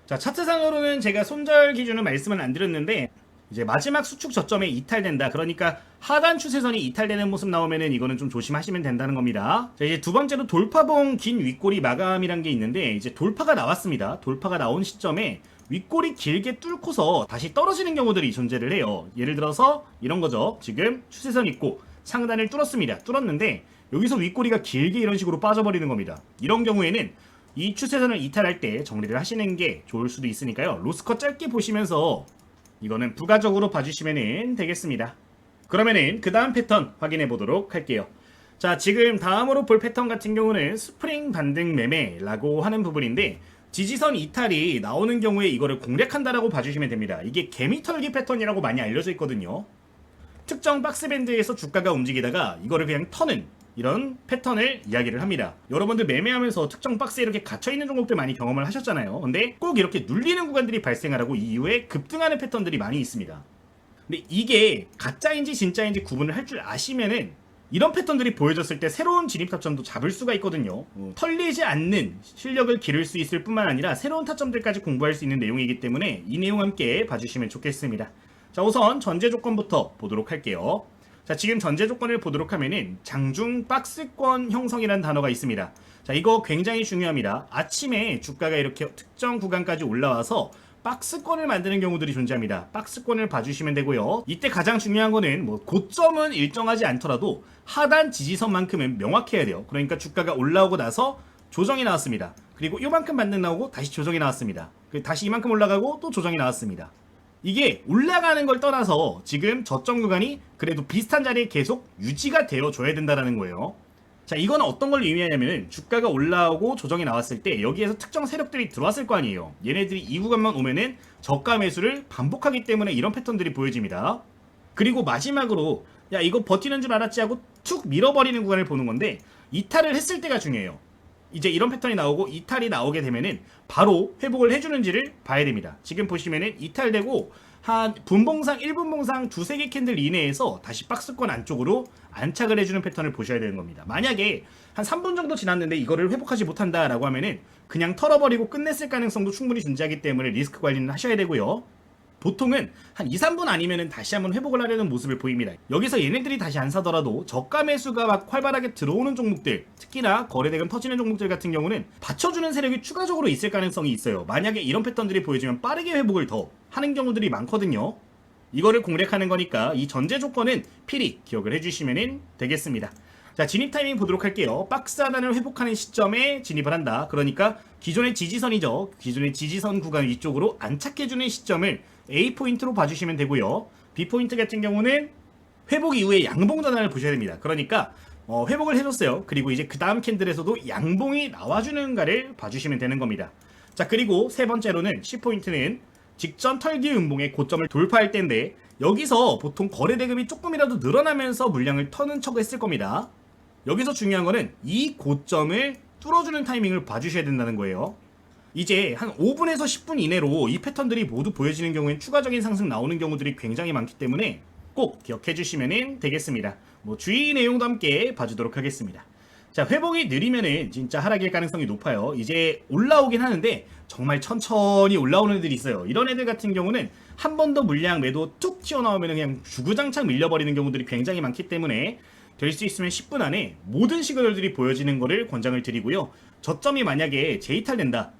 A: 자, 차트상으로는 제가 손절 기준을 말씀은 안 드렸는데 이제 마지막 수축 저점에 이탈된다. 그러니까 하단 추세선이 이탈되는 모습 나오면은 이거는 좀 조심하시면 된다는 겁니다. 자, 이제 두 번째로 돌파봉 긴 윗꼬리 마감이란 게 있는데 이제 돌파가 나왔습니다. 돌파가 나온 시점에 윗꼬리 길게 뚫고서 다시 떨어지는 경우들이 존재를 해요. 예를 들어서 이런 거죠. 지금 추세선 있고 상단을 뚫었습니다. 뚫었는데 여기서 윗꼬리가 길게 이런 식으로 빠져버리는 겁니다. 이런 경우에는 이 추세선을 이탈할 때 정리를 하시는 게 좋을 수도 있으니까요. 로스컷 짧게 보시면서 이거는 부가적으로 봐주시면 되겠습니다. 그러면은 그 다음 패턴 확인해 보도록 할게요. 자, 지금 다음으로 볼 패턴 같은 경우는 스프링 반등 매매라고 하는 부분인데 지지선 이탈이 나오는 경우에 이거를 공략한다라고 봐주시면 됩니다. 이게 개미털기 패턴이라고 많이 알려져 있거든요. 특정 박스밴드에서 주가가 움직이다가 이거를 그냥 터는 이런 패턴을 이야기를 합니다. 여러분들 매매하면서 특정 박스에 이렇게 갇혀있는 종목들 많이 경험을 하셨잖아요. 근데 꼭 이렇게 눌리는 구간들이 발생하라고 이후에 급등하는 패턴들이 많이 있습니다. 근데 이게 가짜인지 진짜인지 구분을 할 줄 아시면은 이런 패턴들이 보여졌을 때 새로운 진입 타점도 잡을 수가 있거든요. 털리지 않는 실력을 기를 수 있을 뿐만 아니라 새로운 타점들까지 공부할 수 있는 내용이기 때문에 이 내용 함께 봐주시면 좋겠습니다. 자, 우선 전제 조건부터 보도록 할게요. 자, 지금 전제 조건을 보도록 하면은 장중 박스권 형성이라는 단어가 있습니다. 자, 이거 굉장히 중요합니다. 아침에 주가가 이렇게 특정 구간까지 올라와서 박스권을 만드는 경우들이 존재합니다. 박스권을 봐주시면 되고요. 이때 가장 중요한 거는 고점은 일정하지 않더라도 하단 지지선만큼은 명확해야 돼요. 그러니까 주가가 올라오고 나서 조정이 나왔습니다. 그리고 이만큼 반등 나오고 다시 조정이 나왔습니다. 다시 이만큼 올라가고 또 조정이 나왔습니다. 이게 올라가는 걸 떠나서 지금 저점 구간이 그래도 비슷한 자리에 계속 유지가 되어 줘야 된다는 거예요. 자, 이건 어떤 걸 의미하냐면 주가가 올라오고 조정이 나왔을 때 여기에서 특정 세력들이 들어왔을 거 아니에요. 얘네들이 이 구간만 오면은 저가 매수를 반복하기 때문에 이런 패턴들이 보여집니다. 그리고 마지막으로 야, 이거 버티는 줄 알았지 하고 툭 밀어버리는 구간을 보는 건데 이탈을 했을 때가 중요해요. 이제 이런 패턴이 나오고 이탈이 나오게 되면은 바로 회복을 해주는지를 봐야 됩니다. 지금 보시면은 이탈되고 한 분봉상 1분봉상 두세 개 캔들 이내에서 다시 박스권 안쪽으로 안착을 해주는 패턴을 보셔야 되는 겁니다. 만약에 한 3분 정도 지났는데 이거를 회복하지 못한다 라고 하면은 그냥 털어버리고 끝냈을 가능성도 충분히 존재하기 때문에 리스크 관리는 하셔야 되고요. 보통은 한 2, 3분 아니면은 다시 한번 회복을 하려는 모습을 보입니다. 여기서 얘네들이 다시 안 사더라도 저가 매수가 막 활발하게 들어오는 종목들, 특히나 거래대금 터지는 종목들 같은 경우는 받쳐주는 세력이 추가적으로 있을 가능성이 있어요. 만약에 이런 패턴들이 보여지면 빠르게 회복을 더 하는 경우들이 많거든요. 이거를 공략하는 거니까 이 전제 조건은 필히 기억을 해주시면 되겠습니다. 자, 진입 타이밍 보도록 할게요. 박스 하단을 회복하는 시점에 진입을 한다. 그러니까 기존의 지지선이죠. 기존의 지지선 구간 위쪽으로 안착해주는 시점을 A포인트로 봐주시면 되고요. B포인트 같은 경우는 회복 이후에 양봉 전환을 보셔야 됩니다. 그러니까 회복을 해줬어요. 그리고 이제 그 다음 캔들에서도 양봉이 나와주는가를 봐주시면 되는 겁니다. 자, 그리고 세 번째로는 C포인트는 직전 털기 음봉의 고점을 돌파할 때인데 여기서 보통 거래대금이 조금이라도 늘어나면서 물량을 터는 척을 했을 겁니다. 여기서 중요한 거는 이 고점을 뚫어주는 타이밍을 봐주셔야 된다는 거예요. 이제 한 5분에서 10분 이내로 이 패턴들이 모두 보여지는 경우엔 추가적인 상승 나오는 경우들이 굉장히 많기 때문에 꼭 기억해 주시면 되겠습니다. 주의 내용도 함께 봐주도록 하겠습니다. 자, 회복이 느리면은 진짜 하락일 가능성이 높아요. 이제 올라오긴 하는데 정말 천천히 올라오는 애들이 있어요. 이런 애들 같은 경우는 한 번 더 물량 매도 툭 튀어나오면 그냥 주구장창 밀려버리는 경우들이 굉장히 많기 때문에 될 수 있으면 10분 안에 모든 시그널들이 보여지는 거를 권장을 드리고요. 저점이 만약에 재이탈된다.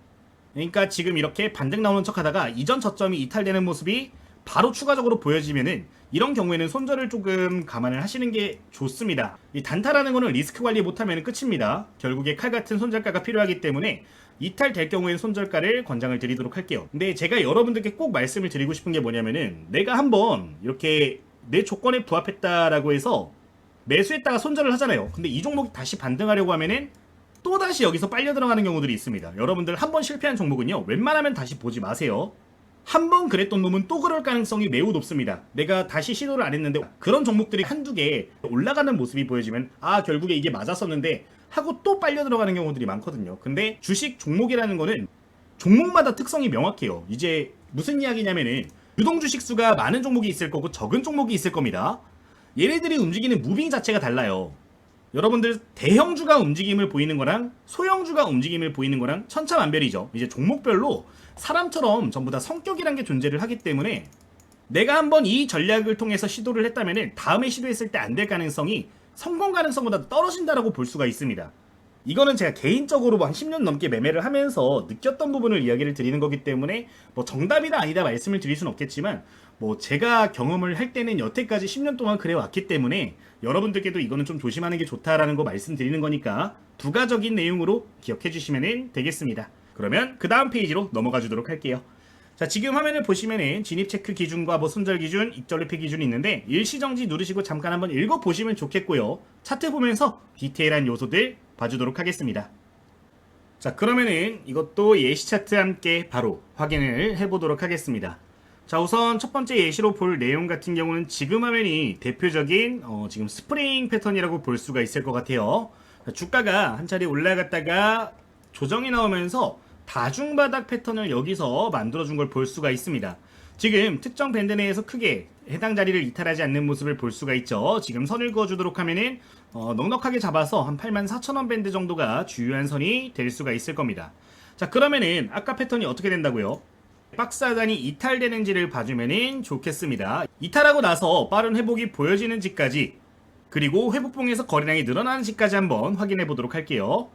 A: 그러니까 지금 이렇게 반등 나오는 척 하다가 이전 저점이 이탈되는 모습이 바로 추가적으로 보여지면은 이런 경우에는 손절을 조금 감안을 하시는 게 좋습니다. 이 단타라는 거는 리스크 관리 못하면 끝입니다. 결국에 칼 같은 손절가가 필요하기 때문에 이탈될 경우에는 손절가를 권장을 드리도록 할게요. 근데 제가 여러분들께 꼭 말씀을 드리고 싶은 게 뭐냐면은 내가 한번 이렇게 내 조건에 부합했다라고 해서 매수했다가 손절을 하잖아요. 근데 이 종목이 다시 반등하려고 하면은 또다시 여기서 빨려 들어가는 경우들이 있습니다. 여러분들 한 번 실패한 종목은요, 웬만하면 다시 보지 마세요. 한 번 그랬던 놈은 또 그럴 가능성이 매우 높습니다. 내가 다시 시도를 안 했는데 그런 종목들이 한두 개 올라가는 모습이 보여지면 아, 결국에 이게 맞았었는데 하고 또 빨려 들어가는 경우들이 많거든요. 근데 주식 종목이라는 거는 종목마다 특성이 명확해요. 이제 무슨 이야기냐면은 유동 주식 수가 많은 종목이 있을 거고 적은 종목이 있을 겁니다. 얘네들이 움직이는 무빙 자체가 달라요. 여러분들 대형주가 움직임을 보이는 거랑 소형주가 움직임을 보이는 거랑 천차만별이죠. 이제 종목별로 사람처럼 전부 다 성격이란 게 존재를 하기 때문에 내가 한번 이 전략을 통해서 시도를 했다면 다음에 시도했을 때 안 될 가능성이 성공 가능성보다 떨어진다라고 볼 수가 있습니다. 이거는 제가 개인적으로 한 10년 넘게 매매를 하면서 느꼈던 부분을 이야기를 드리는 거기 때문에 정답이다 아니다 말씀을 드릴 수는 없겠지만 제가 경험을 할 때는 여태까지 10년 동안 그래 왔기 때문에 여러분들께도 이거는 좀 조심하는 게 좋다라는 거 말씀드리는 거니까 부가적인 내용으로 기억해 주시면 되겠습니다. 그러면 그 다음 페이지로 넘어가 주도록 할게요. 자, 지금 화면을 보시면은 진입 체크 기준과 손절 기준, 익절 회피 기준이 있는데 일시정지 누르시고 잠깐 한번 읽어보시면 좋겠고요. 차트 보면서 디테일한 요소들 봐주도록 하겠습니다. 자, 그러면은 이것도 예시 차트 함께 바로 확인을 해보도록 하겠습니다. 자, 우선 첫 번째 예시로 볼 내용 같은 경우는 지금 화면이 대표적인 지금 스프링 패턴이라고 볼 수가 있을 것 같아요. 자, 주가가 한 차례 올라갔다가 조정이 나오면서 다중바닥 패턴을 여기서 만들어준 걸 볼 수가 있습니다. 지금 특정 밴드 내에서 크게 해당 자리를 이탈하지 않는 모습을 볼 수가 있죠. 지금 선을 그어주도록 하면은 넉넉하게 잡아서 한 84,000원 밴드 정도가 주요한 선이 될 수가 있을 겁니다. 자, 그러면은 아까 패턴이 어떻게 된다고요? 박스 하단이 이탈되는지를 봐주면은 좋겠습니다. 이탈하고 나서 빠른 회복이 보여지는지까지, 그리고 회복봉에서 거래량이 늘어나는지까지 한번 확인해 보도록 할게요.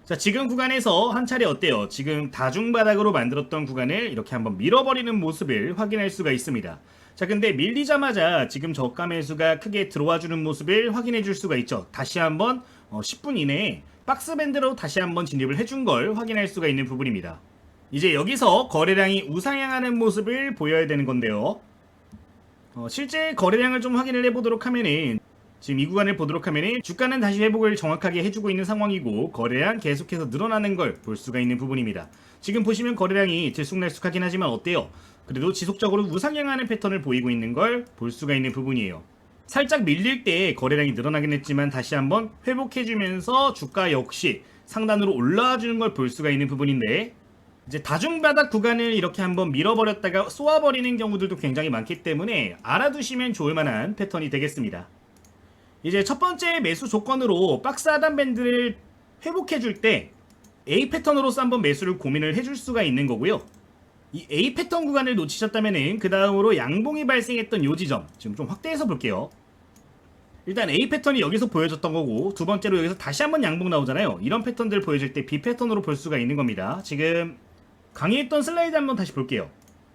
A: 자, 지금 구간에서 한 차례 어때요? 지금 다중바닥으로 만들었던 구간을 이렇게 한번 밀어버리는 모습을 확인할 수가 있습니다. 자, 근데 밀리자마자 지금 저가 매수가 크게 들어와주는 모습을 확인해 줄 수가 있죠. 다시 한번 10분 이내에 박스밴드로 다시 한번 진입을 해준 걸 확인할 수가 있는 부분입니다. 이제 여기서 거래량이 우상향하는 모습을 보여야 되는 건데요. 실제 거래량을 좀 확인을 해보도록 하면은, 지금 이 구간을 보도록 하면은 주가는 다시 회복을 정확하게 해주고 있는 상황이고, 거래량 계속해서 늘어나는 걸 볼 수가 있는 부분입니다. 지금 보시면 거래량이 들쑥날쑥하긴 하지만 어때요? 그래도 지속적으로 우상향하는 패턴을 보이고 있는 걸 볼 수가 있는 부분이에요. 살짝 밀릴 때 거래량이 늘어나긴 했지만 다시 한번 회복해주면서 주가 역시 상단으로 올라와주는 걸 볼 수가 있는 부분인데, 이제 다중바닥 구간을 이렇게 한번 밀어버렸다가 쏘아버리는 경우들도 굉장히 많기 때문에 알아두시면 좋을 만한 패턴이 되겠습니다. 이제 첫 번째 매수 조건으로 박스 하단 밴드를 회복해줄 때 A 패턴으로서 한번 매수를 고민을 해줄 수가 있는 거고요. 이 A 패턴 구간을 놓치셨다면은 그 다음으로 양봉이 발생했던 요 지점, 지금 좀 확대해서 볼게요. 일단 A 패턴이 여기서 보여줬던 거고, 두 번째로 여기서 다시 한번 양봉 나오잖아요. 이런 패턴들 보여줄 때 B 패턴으로 볼 수가 있는 겁니다. 지금 강의했던 슬라이드 한번 다시 볼게요.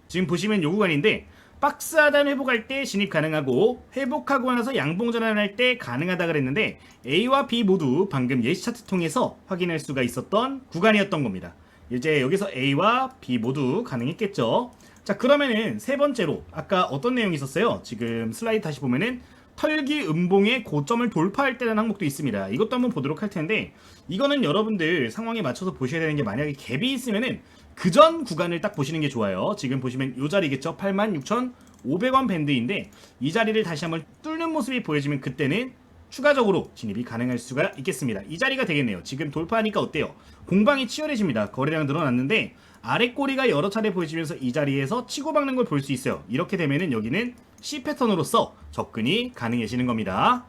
A: 지금 보시면 요 구간인데, 박스 하단 회복할 때 진입 가능하고, 회복하고 나서 양봉 전환할 때 가능하다 그랬는데, A와 B 모두 방금 예시 차트 통해서 확인할 수가 있었던 구간이었던 겁니다. 이제 여기서 A와 B 모두 가능했겠죠. 자, 그러면은 세 번째로 아까 어떤 내용이 있었어요? 지금 슬라이드 다시 보면은 털기 음봉의 고점을 돌파할 때라는 항목도 있습니다. 이것도 한번 보도록 할 텐데, 이거는 여러분들 상황에 맞춰서 보셔야 되는 게, 만약에 갭이 있으면은 그 전 구간을 딱 보시는 게 좋아요. 지금 보시면 이 자리겠죠. 86,500원 밴드인데 이 자리를 다시 한번 뚫는 모습이 보여지면 그때는 추가적으로 진입이 가능할 수가 있겠습니다. 이 자리가 되겠네요. 지금 돌파하니까 어때요? 공방이 치열해집니다. 거래량 늘어났는데 아래 꼬리가 여러 차례 보여지면서 이 자리에서 치고 박는 걸 볼 수 있어요. 이렇게 되면은 여기는 C 패턴으로서 접근이 가능해지는 겁니다.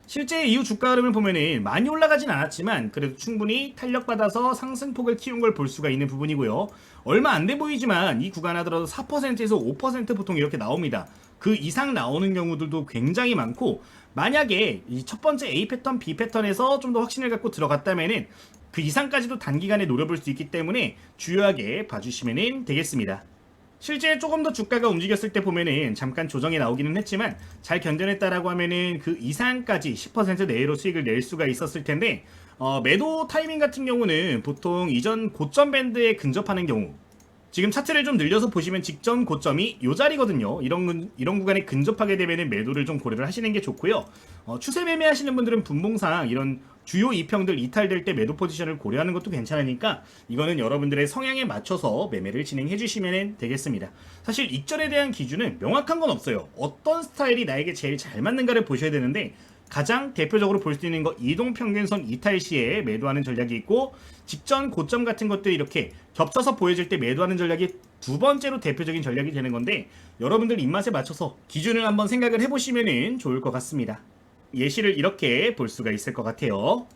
A: 실제 이후 주가 흐름을 보면은 많이 올라가진 않았지만 그래도 충분히 탄력받아서 상승폭을 키운 걸 볼 수가 있는 부분이고요. 얼마 안 돼 보이지만 이 구간 하더라도 4%에서 5% 보통 이렇게 나옵니다. 그 이상 나오는 경우들도 굉장히 많고, 만약에 이 첫 번째 A 패턴, B 패턴에서 좀 더 확신을 갖고 들어갔다면은 그 이상까지도 단기간에 노려볼 수 있기 때문에 주요하게 봐주시면 되겠습니다. 실제 조금 더 주가가 움직였을 때 보면은 잠깐 조정이 나오기는 했지만 잘 견뎌냈다라고 하면은 그 이상까지 10% 내외로 수익을 낼 수가 있었을 텐데, 매도 타이밍 같은 경우는 보통 이전 고점 밴드에 근접하는 경우, 지금 차트를 좀 늘려서 보시면 직전 고점이 이 자리거든요. 이런 구간에 근접하게 되면 매도를 좀 고려를 하시는 게 좋고요. 추세 매매 하시는 분들은 분봉상 이런 주요 이평들 이탈될 때 매도 포지션을 고려하는 것도 괜찮으니까 이거는 여러분들의 성향에 맞춰서 매매를 진행해 주시면 되겠습니다. 사실 익절에 대한 기준은 명확한 건 없어요. 어떤 스타일이 나에게 제일 잘 맞는가를 보셔야 되는데, 가장 대표적으로 볼 수 있는 거 이동평균선 이탈 시에 매도하는 전략이 있고, 직전 고점 같은 것들이 이렇게 겹쳐서 보여질 때 매도하는 전략이 두 번째로 대표적인 전략이 되는 건데, 여러분들 입맛에 맞춰서 기준을 한번 생각을 해보시면 좋을 것 같습니다. 예시를 이렇게 볼 수가 있을 것 같아요.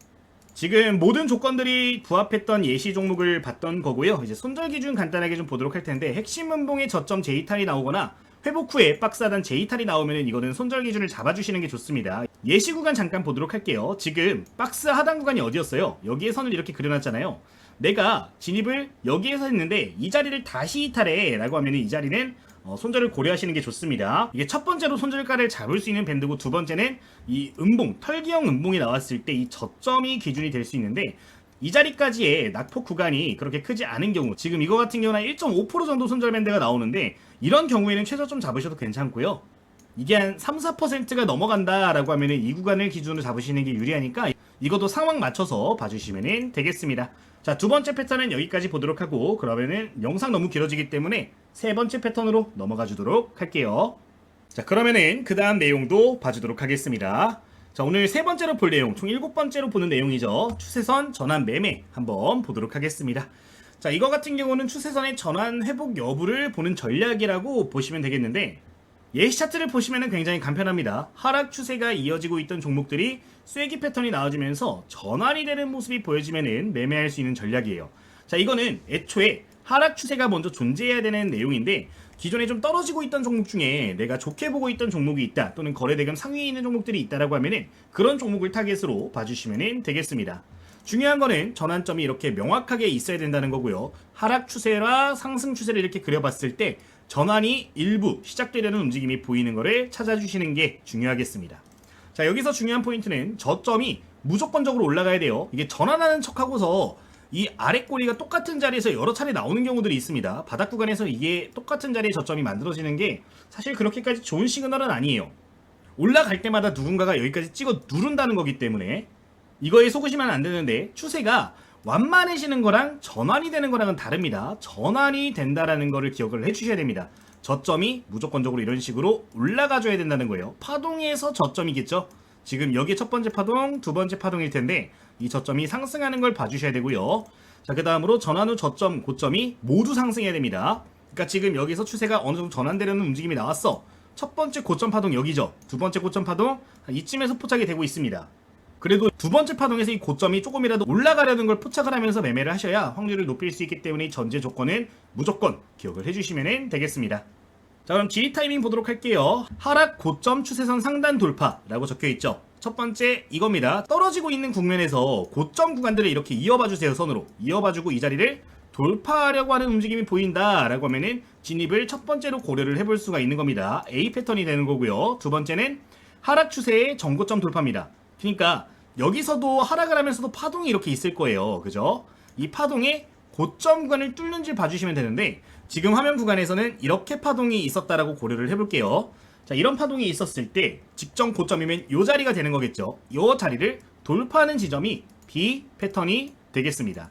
A: 지금 모든 조건들이 부합했던 예시 종목을 봤던 거고요. 이제 손절 기준 간단하게 좀 보도록 할 텐데, 핵심 음봉의 저점 J탈이 나오거나 회복 후에 박스 하단 J탈이 나오면 이거는 손절 기준을 잡아주시는 게 좋습니다. 예시 구간 잠깐 보도록 할게요. 지금 박스 하단 구간이 어디였어요? 여기에 선을 이렇게 그려놨잖아요. 내가 진입을 여기에서 했는데 이 자리를 다시 이탈해 라고 하면 이 자리는 손절을 고려하시는 게 좋습니다. 이게 첫 번째로 손절가를 잡을 수 있는 밴드고, 두 번째는 이 음봉, 털기형 음봉이 나왔을 때 이 저점이 기준이 될 수 있는데, 이 자리까지의 낙폭 구간이 그렇게 크지 않은 경우, 지금 이거 같은 경우는 1.5% 정도 손절 밴드가 나오는데, 이런 경우에는 최저점 잡으셔도 괜찮고요. 이게 한 3, 4%가 넘어간다 라고 하면 이 구간을 기준으로 잡으시는 게 유리하니까 이것도 상황 맞춰서 봐주시면 되겠습니다. 자, 두 번째 패턴은 여기까지 보도록 하고, 그러면은 영상 너무 길어지기 때문에 세 번째 패턴으로 넘어가 주도록 할게요. 자, 그러면은 그 다음 내용도 봐주도록 하겠습니다. 자, 오늘 세 번째로 볼 내용, 총 7번째로 보는 내용이죠. 추세선 전환 매매 한번 보도록 하겠습니다. 자, 이거 같은 경우는 추세선의 전환 회복 여부를 보는 전략이라고 보시면 되겠는데, 예시 차트를 보시면 굉장히 간편합니다. 하락 추세가 이어지고 있던 종목들이 쐐기 패턴이 나와주면서 전환이 되는 모습이 보여지면 매매할 수 있는 전략이에요. 자, 이거는 애초에 하락 추세가 먼저 존재해야 되는 내용인데 기존에 좀 떨어지고 있던 종목 중에 내가 좋게 보고 있던 종목이 있다, 또는 거래대금 상위에 있는 종목들이 있다라고 하면은 그런 종목을 타겟으로 봐주시면 되겠습니다. 중요한 거는 전환점이 이렇게 명확하게 있어야 된다는 거고요. 하락 추세와 상승 추세를 이렇게 그려봤을 때 전환이 일부 시작되려는 움직임이 보이는 거를 찾아주시는 게 중요하겠습니다. 자, 여기서 중요한 포인트는 저점이 무조건적으로 올라가야 돼요. 이게 전환하는 척하고서 이 아래 꼬리가 똑같은 자리에서 여러 차례 나오는 경우들이 있습니다. 바닥 구간에서 이게 똑같은 자리에 저점이 만들어지는 게 사실 그렇게까지 좋은 시그널은 아니에요. 올라갈 때마다 누군가가 여기까지 찍어 누른다는 거기 때문에 이거에 속으시면 안 되는데, 추세가 완만해지는 거랑 전환이 되는 거랑은 다릅니다. 전환이 된다라는 거를 기억을 해주셔야 됩니다. 저점이 무조건적으로 이런 식으로 올라가줘야 된다는 거예요. 파동에서 저점이겠죠. 지금 여기 첫 번째 파동, 두 번째 파동일 텐데 이 저점이 상승하는 걸 봐주셔야 되고요. 자, 그 다음으로 전환 후 저점, 고점이 모두 상승해야 됩니다. 그러니까 지금 여기서 추세가 어느 정도 전환되려는 움직임이 나왔어. 첫 번째 고점 파동 여기죠. 두 번째 고점 파동 이쯤에서 포착이 되고 있습니다. 그래도 두 번째 파동에서 이 고점이 조금이라도 올라가려는 걸 포착을 하면서 매매를 하셔야 확률을 높일 수 있기 때문에 전제 조건은 무조건 기억을 해주시면 되겠습니다. 자, 그럼 지리 타이밍 보도록 할게요. 하락 고점 추세선 상단 돌파라고 적혀있죠. 첫 번째 이겁니다. 떨어지고 있는 국면에서 고점 구간들을 이렇게 이어봐주세요. 선으로 이어봐주고 이 자리를 돌파하려고 하는 움직임이 보인다라고 하면은 진입을 첫 번째로 고려를 해볼 수가 있는 겁니다. A 패턴이 되는 거고요. 두 번째는 하락 추세의 전고점 돌파입니다. 그러니까 여기서도 하락을 하면서도 파동이 이렇게 있을 거예요. 그죠? 이 파동의 고점 구간을 뚫는지 봐주시면 되는데 지금 화면 구간에서는 이렇게 파동이 있었다라고 고려를 해볼게요. 자, 이런 파동이 있었을 때 직전 고점이면 이 자리가 되는 거겠죠. 이 자리를 돌파하는 지점이 B 패턴이 되겠습니다.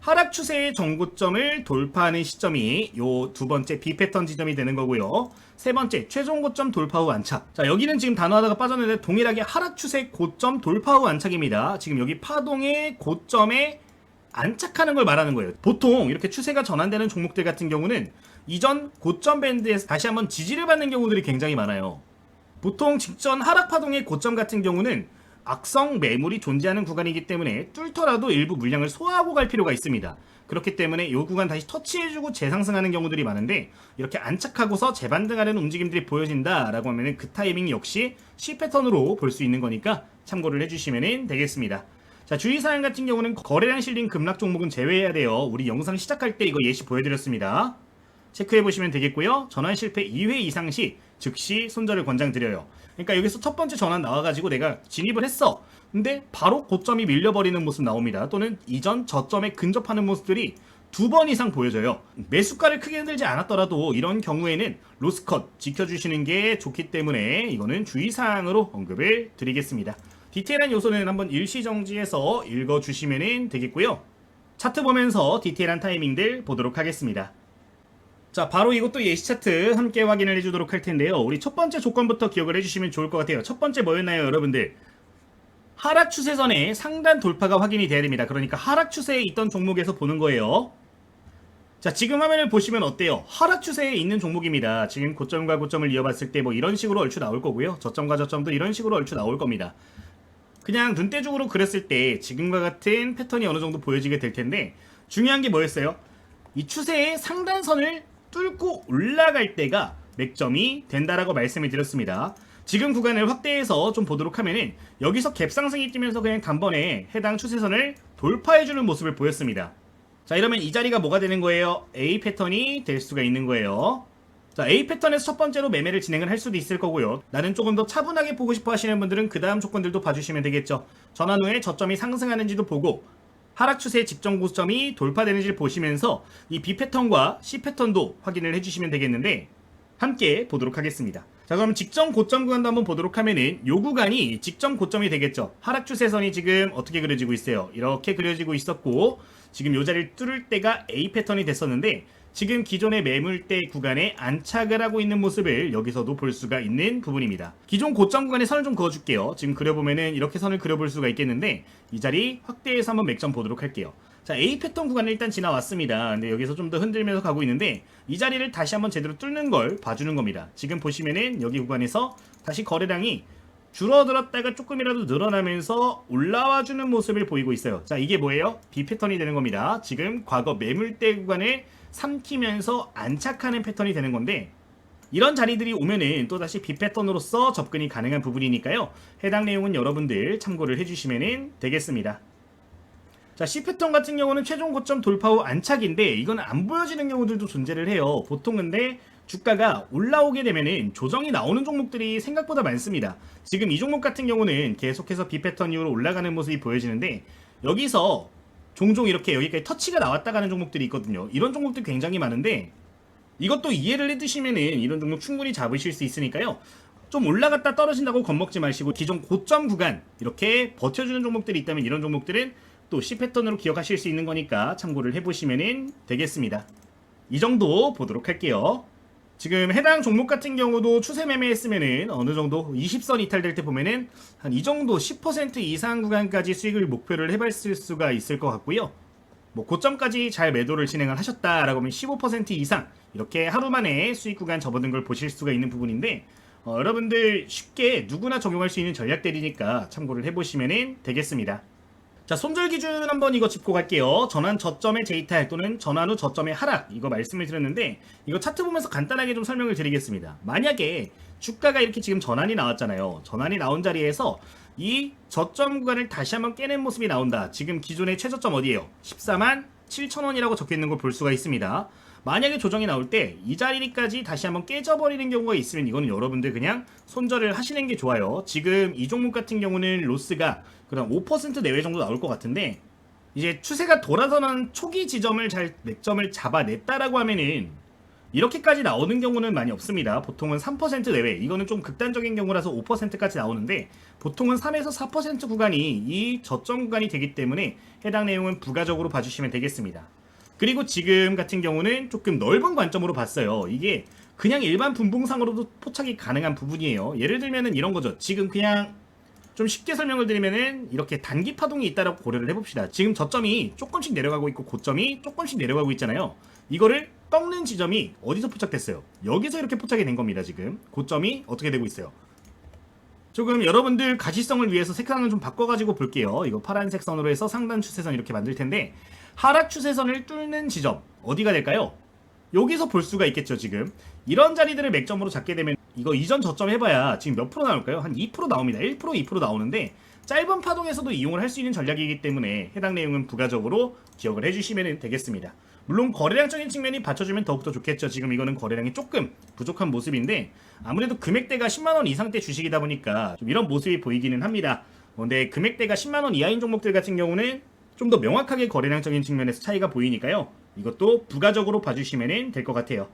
A: 하락 추세의 전고점을 돌파하는 시점이 요 두 번째 B 패턴 지점이 되는 거고요. 세 번째 최종 고점 돌파 후 안착. 자, 여기는 지금 단어 하다가 빠졌는데 동일하게 하락 추세 고점 돌파 후 안착입니다. 지금 여기 파동의 고점에 안착하는 걸 말하는 거예요. 보통 이렇게 추세가 전환되는 종목들 같은 경우는 이전 고점 밴드에서 다시 한번 지지를 받는 경우들이 굉장히 많아요. 보통 직전 하락 파동의 고점 같은 경우는 악성 매물이 존재하는 구간이기 때문에 뚫더라도 일부 물량을 소화하고 갈 필요가 있습니다. 그렇기 때문에 이 구간 다시 터치해주고 재상승하는 경우들이 많은데 이렇게 안착하고서 재반등하는 움직임들이 보여진다라고 하면 그 타이밍 역시 C 패턴으로 볼 수 있는 거니까 참고를 해주시면 되겠습니다. 자, 주의사항 같은 경우는 거래량 실린 급락 종목은 제외해야 돼요. 우리 영상 시작할 때 이거 예시 보여드렸습니다. 체크해보시면 되겠고요. 전환 실패 2회 이상 시 즉시 손절을 권장드려요. 그러니까 여기서 첫 번째 전환 나와가지고 내가 진입을 했어. 근데 바로 고점이 밀려버리는 모습 나옵니다. 또는 이전 저점에 근접하는 모습들이 두 번 이상 보여져요. 매수가를 크게 흔들지 않았더라도 이런 경우에는 로스컷 지켜주시는 게 좋기 때문에 이거는 주의사항으로 언급을 드리겠습니다. 디테일한 요소는 한번 일시정지해서 읽어주시면 되겠고요. 차트 보면서 디테일한 타이밍들 보도록 하겠습니다. 자, 바로 이것도 예시 차트 함께 확인을 해주도록 할 텐데요. 우리 첫 번째 조건부터 기억을 해주시면 좋을 것 같아요. 첫 번째 뭐였나요, 여러분들? 하락 추세선의 상단 돌파가 확인이 돼야 됩니다. 그러니까 하락 추세에 있던 종목에서 보는 거예요. 자, 지금 화면을 보시면 어때요? 하락 추세에 있는 종목입니다. 지금 고점과 고점을 이어봤을 때 뭐 이런 식으로 얼추 나올 거고요. 저점과 저점도 이런 식으로 얼추 나올 겁니다. 그냥 눈대중으로 그렸을 때 지금과 같은 패턴이 어느 정도 보여지게 될 텐데 중요한 게 뭐였어요? 이 추세의 상단선을 뚫고 올라갈 때가 맥점이 된다라고 말씀을 드렸습니다. 지금 구간을 확대해서 좀 보도록 하면은 여기서 갭상승이 뛰면서 그냥 단번에 해당 추세선을 돌파해주는 모습을 보였습니다. 자, 이러면 이 자리가 뭐가 되는 거예요? A 패턴이 될 수가 있는 거예요. 자, A 패턴에서 첫 번째로 매매를 진행을 할 수도 있을 거고요. 나는 조금 더 차분하게 보고 싶어 하시는 분들은 그 다음 조건들도 봐주시면 되겠죠. 전환 후에 저점이 상승하는지도 보고 하락 추세의 직전 고점이 돌파되는지를 보시면서 이 B 패턴과 C 패턴도 확인을 해주시면 되겠는데 함께 보도록 하겠습니다. 자, 그럼 직전 고점 구간도 한번 보도록 하면은 요 구간이 직전 고점이 되겠죠. 하락 추세선이 지금 어떻게 그려지고 있어요? 이렇게 그려지고 있었고 지금 요 자리를 뚫을 때가 A 패턴이 됐었는데 지금 기존의 매물대 구간에 안착을 하고 있는 모습을 여기서도 볼 수가 있는 부분입니다. 기존 고점 구간에 선을 좀 그어줄게요. 지금 그려보면은 이렇게 선을 그려볼 수가 있겠는데 이 자리 확대해서 한번 맥점 보도록 할게요. 자, A 패턴 구간을 일단 지나왔습니다. 근데 여기서 좀 더 흔들면서 가고 있는데 이 자리를 다시 한번 제대로 뚫는 걸 봐주는 겁니다. 지금 보시면은 여기 구간에서 다시 거래량이 줄어들었다가 조금이라도 늘어나면서 올라와주는 모습을 보이고 있어요. 자, 이게 뭐예요? B 패턴이 되는 겁니다. 지금 과거 매물대 구간을 삼키면서 안착하는 패턴이 되는 건데, 이런 자리들이 오면은 또다시 B 패턴으로서 접근이 가능한 부분이니까요. 해당 내용은 여러분들 참고를 해주시면 되겠습니다. 자, C 패턴 같은 경우는 최종 고점 돌파 후 안착인데 이건 안 보여지는 경우들도 존재를 해요. 보통 근데 주가가 올라오게 되면은 조정이 나오는 종목들이 생각보다 많습니다. 지금 이 종목 같은 경우는 계속해서 B 패턴 이후로 올라가는 모습이 보여지는데, 여기서 종종 이렇게 여기까지 터치가 나왔다 가는 종목들이 있거든요. 이런 종목들 굉장히 많은데 이것도 이해를 해두시면은 이런 종목 충분히 잡으실 수 있으니까요. 좀 올라갔다 떨어진다고 겁먹지 마시고 기존 고점 구간 이렇게 버텨주는 종목들이 있다면 이런 종목들은 또 C 패턴으로 기억하실 수 있는 거니까 참고를 해보시면 되겠습니다. 이 정도 보도록 할게요. 지금 해당 종목 같은 경우도 추세 매매했으면은 어느 정도 20선 이탈될 때 보면은 한 이 정도 10% 이상 구간까지 수익을 목표를 해봤을 수가 있을 것 같고요. 뭐 고점까지 잘 매도를 진행을 하셨다라고 하면 15% 이상 이렇게 하루 만에 수익 구간 접어든 걸 보실 수가 있는 부분인데, 여러분들 쉽게 누구나 적용할 수 있는 전략들이니까 참고를 해보시면 되겠습니다. 자, 손절 기준 한번 이거 짚고 갈게요. 전환 저점의 재이탈 또는 전환 후 저점의 하락, 이거 말씀을 드렸는데 이거 차트 보면서 간단하게 좀 설명을 드리겠습니다. 만약에 주가가 이렇게 지금 전환이 나왔잖아요. 전환이 나온 자리에서 이 저점 구간을 다시 한번 깨는 모습이 나온다. 지금 기존의 최저점 어디예요? 14만 7천원이라고 적혀있는 걸 볼 수가 있습니다. 만약에 조정이 나올 때 이 자리까지 다시 한번 깨져버리는 경우가 있으면 이거는 여러분들 그냥 손절을 하시는 게 좋아요. 지금 이 종목 같은 경우는 로스가 그럼 5% 내외 정도 나올 것 같은데, 이제 추세가 돌아서는 초기 지점을 잘 맥점을 잡아냈다라고 하면은 이렇게까지 나오는 경우는 많이 없습니다. 보통은 3% 내외, 이거는 좀 극단적인 경우라서 5%까지 나오는데 보통은 3에서 4% 구간이 이 저점 구간이 되기 때문에 해당 내용은 부가적으로 봐주시면 되겠습니다. 그리고 지금 같은 경우는 조금 넓은 관점으로 봤어요. 이게 그냥 일반 분봉상으로도 포착이 가능한 부분이에요. 예를 들면은 이런 거죠. 지금 그냥 좀 쉽게 설명을 드리면은 이렇게 단기 파동이 있다라고 고려를 해봅시다. 지금 저점이 조금씩 내려가고 있고 고점이 조금씩 내려가고 있잖아요. 이거를 꺾는 지점이 어디서 포착됐어요? 여기서 이렇게 포착이 된 겁니다. 지금 고점이 어떻게 되고 있어요? 조금 여러분들 가시성을 위해서 색상을 좀 바꿔가지고 볼게요. 이거 파란색 선으로 해서 상단 추세선 이렇게 만들 텐데, 하락 추세선을 뚫는 지점 어디가 될까요? 여기서 볼 수가 있겠죠. 지금 이런 자리들을 맥점으로 잡게 되면 이거 이전 저점 해봐야 지금 몇 프로 나올까요? 한 2% 나옵니다. 1% 2% 나오는데 짧은 파동에서도 이용을 할 수 있는 전략이기 때문에 해당 내용은 부가적으로 기억을 해주시면 되겠습니다. 물론 거래량적인 측면이 받쳐주면 더욱더 좋겠죠. 지금 이거는 거래량이 조금 부족한 모습인데 아무래도 금액대가 10만원 이상대 주식이다 보니까 좀 이런 모습이 보이기는 합니다. 근데 금액대가 10만원 이하인 종목들 같은 경우는 좀 더 명확하게 거래량적인 측면에서 차이가 보이니까요. 이것도 부가적으로 봐주시면 될 것 같아요.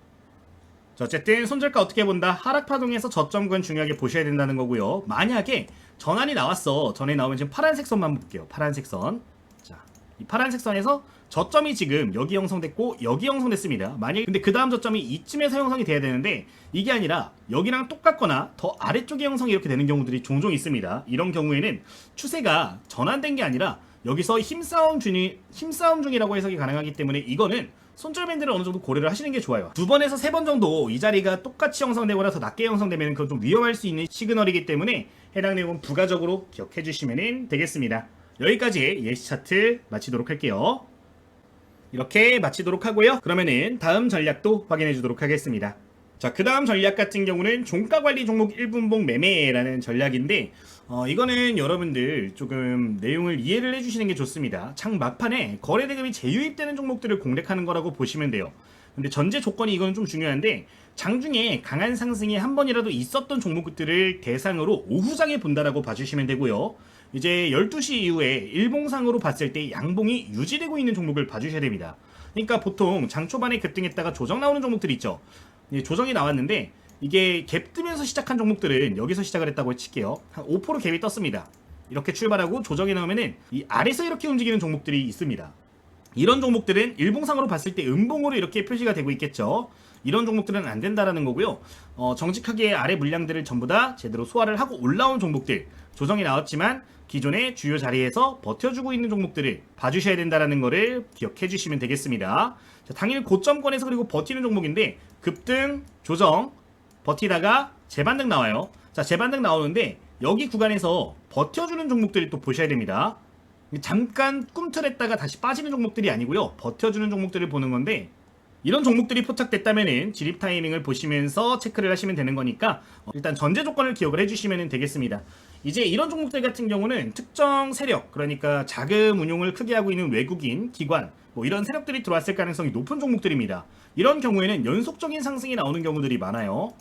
A: 자, 어쨌든 손절가 어떻게 본다? 하락 파동에서 저점 구간 중요하게 보셔야 된다는 거고요. 만약에 전환이 나왔어. 전에 나오면 지금 파란색 선만 볼게요. 파란색 선. 자, 이 파란색 선에서 저점이 지금 여기 형성됐고 여기 형성됐습니다. 만약에 근데 그 다음 저점이 이쯤에서 형성이 돼야 되는데 이게 아니라 여기랑 똑같거나 더 아래쪽에 형성이 이렇게 되는 경우들이 종종 있습니다. 이런 경우에는 추세가 전환된 게 아니라 여기서 힘싸움 중이라고 해석이 가능하기 때문에 이거는 손절 밴드를 어느 정도 고려를 하시는 게 좋아요. 2번에서 3번 정도 이 자리가 똑같이 형성되거나 더 낮게 형성되면 그건 좀 위험할 수 있는 시그널이기 때문에 해당 내용은 부가적으로 기억해 주시면 되겠습니다. 여기까지 예시 차트 마치도록 할게요. 이렇게 마치도록 하고요. 그러면은 다음 전략도 확인해 주도록 하겠습니다. 자, 그 다음 전략 같은 경우는 종가관리 종목 1분봉 매매라는 전략인데 이거는 여러분들 조금 내용을 이해를 해주시는 게 좋습니다. 장 막판에 거래대금이 재유입되는 종목들을 공략하는 거라고 보시면 돼요. 근데 전제 조건이 이거는 좀 중요한데 장중에 강한 상승이 한 번이라도 있었던 종목들을 대상으로 오후장에 본다라고 봐주시면 되고요. 이제 12시 이후에 일봉상으로 봤을 때 양봉이 유지되고 있는 종목을 봐주셔야 됩니다. 그러니까 보통 장 초반에 급등했다가 조정 나오는 종목들이 있죠. 조정이 나왔는데 이게 갭 뜨면서 시작한 종목들은 여기서 시작을 했다고 칠게요. 한 5% 갭이 떴습니다. 이렇게 출발하고 조정이 나오면은 이 아래서 이렇게 움직이는 종목들이 있습니다. 이런 종목들은 일봉상으로 봤을 때 음봉으로 이렇게 표시가 되고 있겠죠. 이런 종목들은 안 된다라는 거고요. 정직하게 아래 물량들을 전부 다 제대로 소화를 하고 올라온 종목들, 조정이 나왔지만 기존의 주요 자리에서 버텨주고 있는 종목들을 봐주셔야 된다라는 거를 기억해 주시면 되겠습니다. 자, 당일 고점권에서 그리고 버티는 종목인데 급등, 조정, 버티다가 재반등 나와요. 자, 재반등 나오는데 여기 구간에서 버텨주는 종목들이 또 보셔야 됩니다. 잠깐 꿈틀했다가 다시 빠지는 종목들이 아니고요. 버텨주는 종목들을 보는 건데 이런 종목들이 포착됐다면은 진입 타이밍을 보시면서 체크를 하시면 되는 거니까 일단 전제 조건을 기억을 해주시면 되겠습니다. 이제 이런 종목들 같은 경우는 특정 세력, 그러니까 자금 운용을 크게 하고 있는 외국인, 기관, 뭐 이런 세력들이 들어왔을 가능성이 높은 종목들입니다. 이런 경우에는 연속적인 상승이 나오는 경우들이 많아요.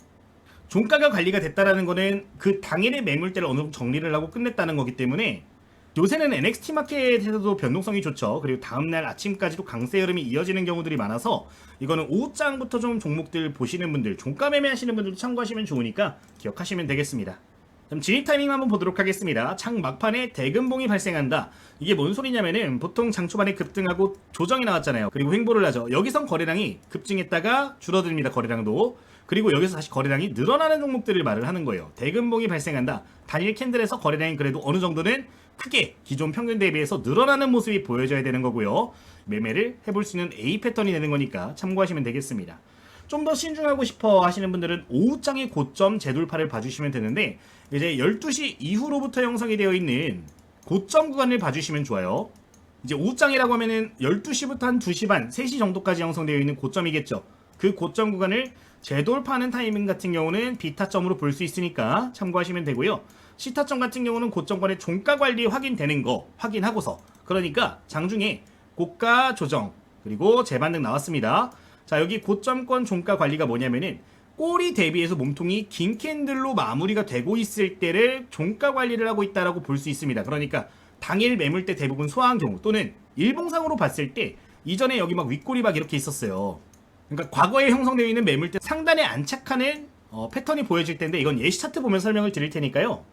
A: 종가가 관리가 됐다라는 거는 그 당일의 매물대를 어느 정도 정리를 하고 끝냈다는 거기 때문에 요새는 NXT 마켓에서도 변동성이 좋죠. 그리고 다음날 아침까지도 강세 흐름이 이어지는 경우들이 많아서 이거는 오후장부터 좀 종목들 보시는 분들, 종가 매매하시는 분들도 참고하시면 좋으니까 기억하시면 되겠습니다. 그럼 진입 타이밍 한번 보도록 하겠습니다. 장 막판에 대금봉이 발생한다. 이게 뭔 소리냐면은 보통 장 초반에 급등하고 조정이 나왔잖아요. 그리고 횡보를 하죠. 여기선 거래량이 급증했다가 줄어듭니다. 거래량도. 그리고 여기서 다시 거래량이 늘어나는 종목들을 말을 하는 거예요. 대금봉이 발생한다. 단일 캔들에서 거래량이 그래도 어느 정도는 크게 기존 평균 대비해서 늘어나는 모습이 보여져야 되는 거고요. 매매를 해볼 수 있는 A 패턴이 되는 거니까 참고하시면 되겠습니다. 좀 더 신중하고 싶어 하시는 분들은 오후장의 고점 재돌파를 봐주시면 되는데 이제 12시 이후로부터 형성이 되어 있는 고점 구간을 봐주시면 좋아요. 이제 오후장이라고 하면은 12시부터 한 2시 반, 3시 정도까지 형성되어 있는 고점이겠죠. 그 고점 구간을 재돌파하는 타이밍 같은 경우는 B타점으로 볼 수 있으니까 참고하시면 되고요. C타점 같은 경우는 고점권의 종가 관리 확인되는 거 확인하고서, 그러니까 장중에 고가 조정 그리고 재반등 나왔습니다. 자, 여기 고점권 종가 관리가 뭐냐면은 꼬리 대비해서 몸통이 긴 캔들로 마무리가 되고 있을 때를 종가 관리를 하고 있다라고 볼 수 있습니다. 그러니까 당일 매물대 대부분 소화한 경우 또는 일봉상으로 봤을 때 이전에 여기 막 윗꼬리 막 이렇게 있었어요. 그러니까 과거에 형성되어 있는 매물대 상단에 안착하는 패턴이 보여질 텐데 이건 예시 차트 보면서 설명을 드릴 테니까요.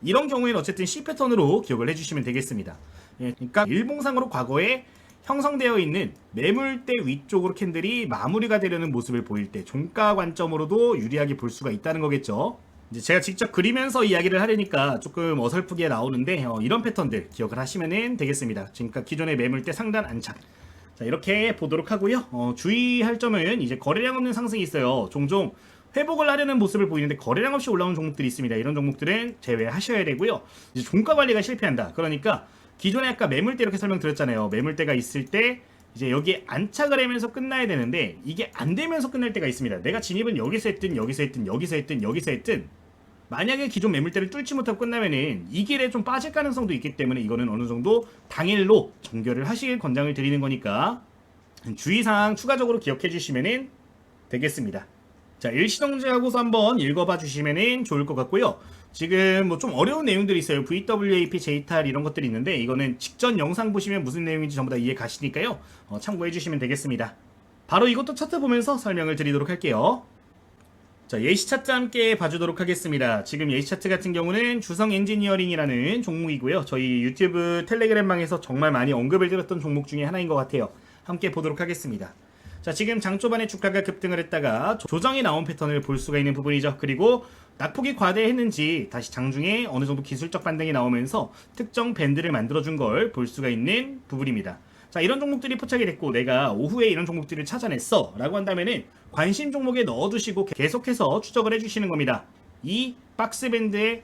A: 이런 경우에는 어쨌든 C 패턴으로 기억을 해주시면 되겠습니다. 예, 그러니까 일봉상으로 과거에 형성되어 있는 매물대 위쪽으로 캔들이 마무리가 되려는 모습을 보일 때 종가 관점으로도 유리하게 볼 수가 있다는 거겠죠. 이제 제가 직접 그리면서 이야기를 하려니까 조금 어설프게 나오는데 이런 패턴들 기억을 하시면 되겠습니다. 그러니까 기존의 매물대 상단 안착. 자, 이렇게 보도록 하고요. 주의할 점은 이제 거래량 없는 상승이 있어요. 종종 회복을 하려는 모습을 보이는데 거래량 없이 올라오는 종목들이 있습니다. 이런 종목들은 제외하셔야 되고요. 이제 종가 관리가 실패한다. 그러니까 기존에 아까 매물대 이렇게 설명드렸잖아요. 매물대가 있을 때 이제 여기에 안착을 하면서 끝나야 되는데 이게 안 되면서 끝날 때가 있습니다. 내가 진입은 여기서 했든 여기서 했든 여기서 했든 여기서 했든 만약에 기존 매물대를 뚫지 못하고 끝나면은 이 길에 좀 빠질 가능성도 있기 때문에 이거는 어느 정도 당일로 정결을 하시길 권장을 드리는 거니까 주의사항 추가적으로 기억해 주시면 되겠습니다. 자, 일시정지하고서 한번 읽어봐 주시면 좋을 것 같고요. 지금 뭐 좀 어려운 내용들이 있어요. VWAP, JTAL 이런 것들이 있는데 이거는 직전 영상 보시면 무슨 내용인지 전부 다 이해 가시니까요. 참고해 주시면 되겠습니다. 바로 이것도 차트 보면서 설명을 드리도록 할게요. 자, 예시 차트 함께 봐주도록 하겠습니다. 지금 예시 차트 같은 경우는 주성 엔지니어링이라는 종목이고요. 저희 유튜브 텔레그램방에서 정말 많이 언급을 드렸던 종목 중에 하나인 것 같아요. 함께 보도록 하겠습니다. 자, 지금 장 초반에 주가가 급등을 했다가 조정이 나온 패턴을 볼 수가 있는 부분이죠. 그리고 낙폭이 과대했는지 다시 장중에 어느 정도 기술적 반등이 나오면서 특정 밴드를 만들어준 걸 볼 수가 있는 부분입니다. 자, 이런 종목들이 포착이 됐고 내가 오후에 이런 종목들을 찾아냈어 라고 한다면은 관심 종목에 넣어두시고 계속해서 추적을 해주시는 겁니다. 이 박스밴드의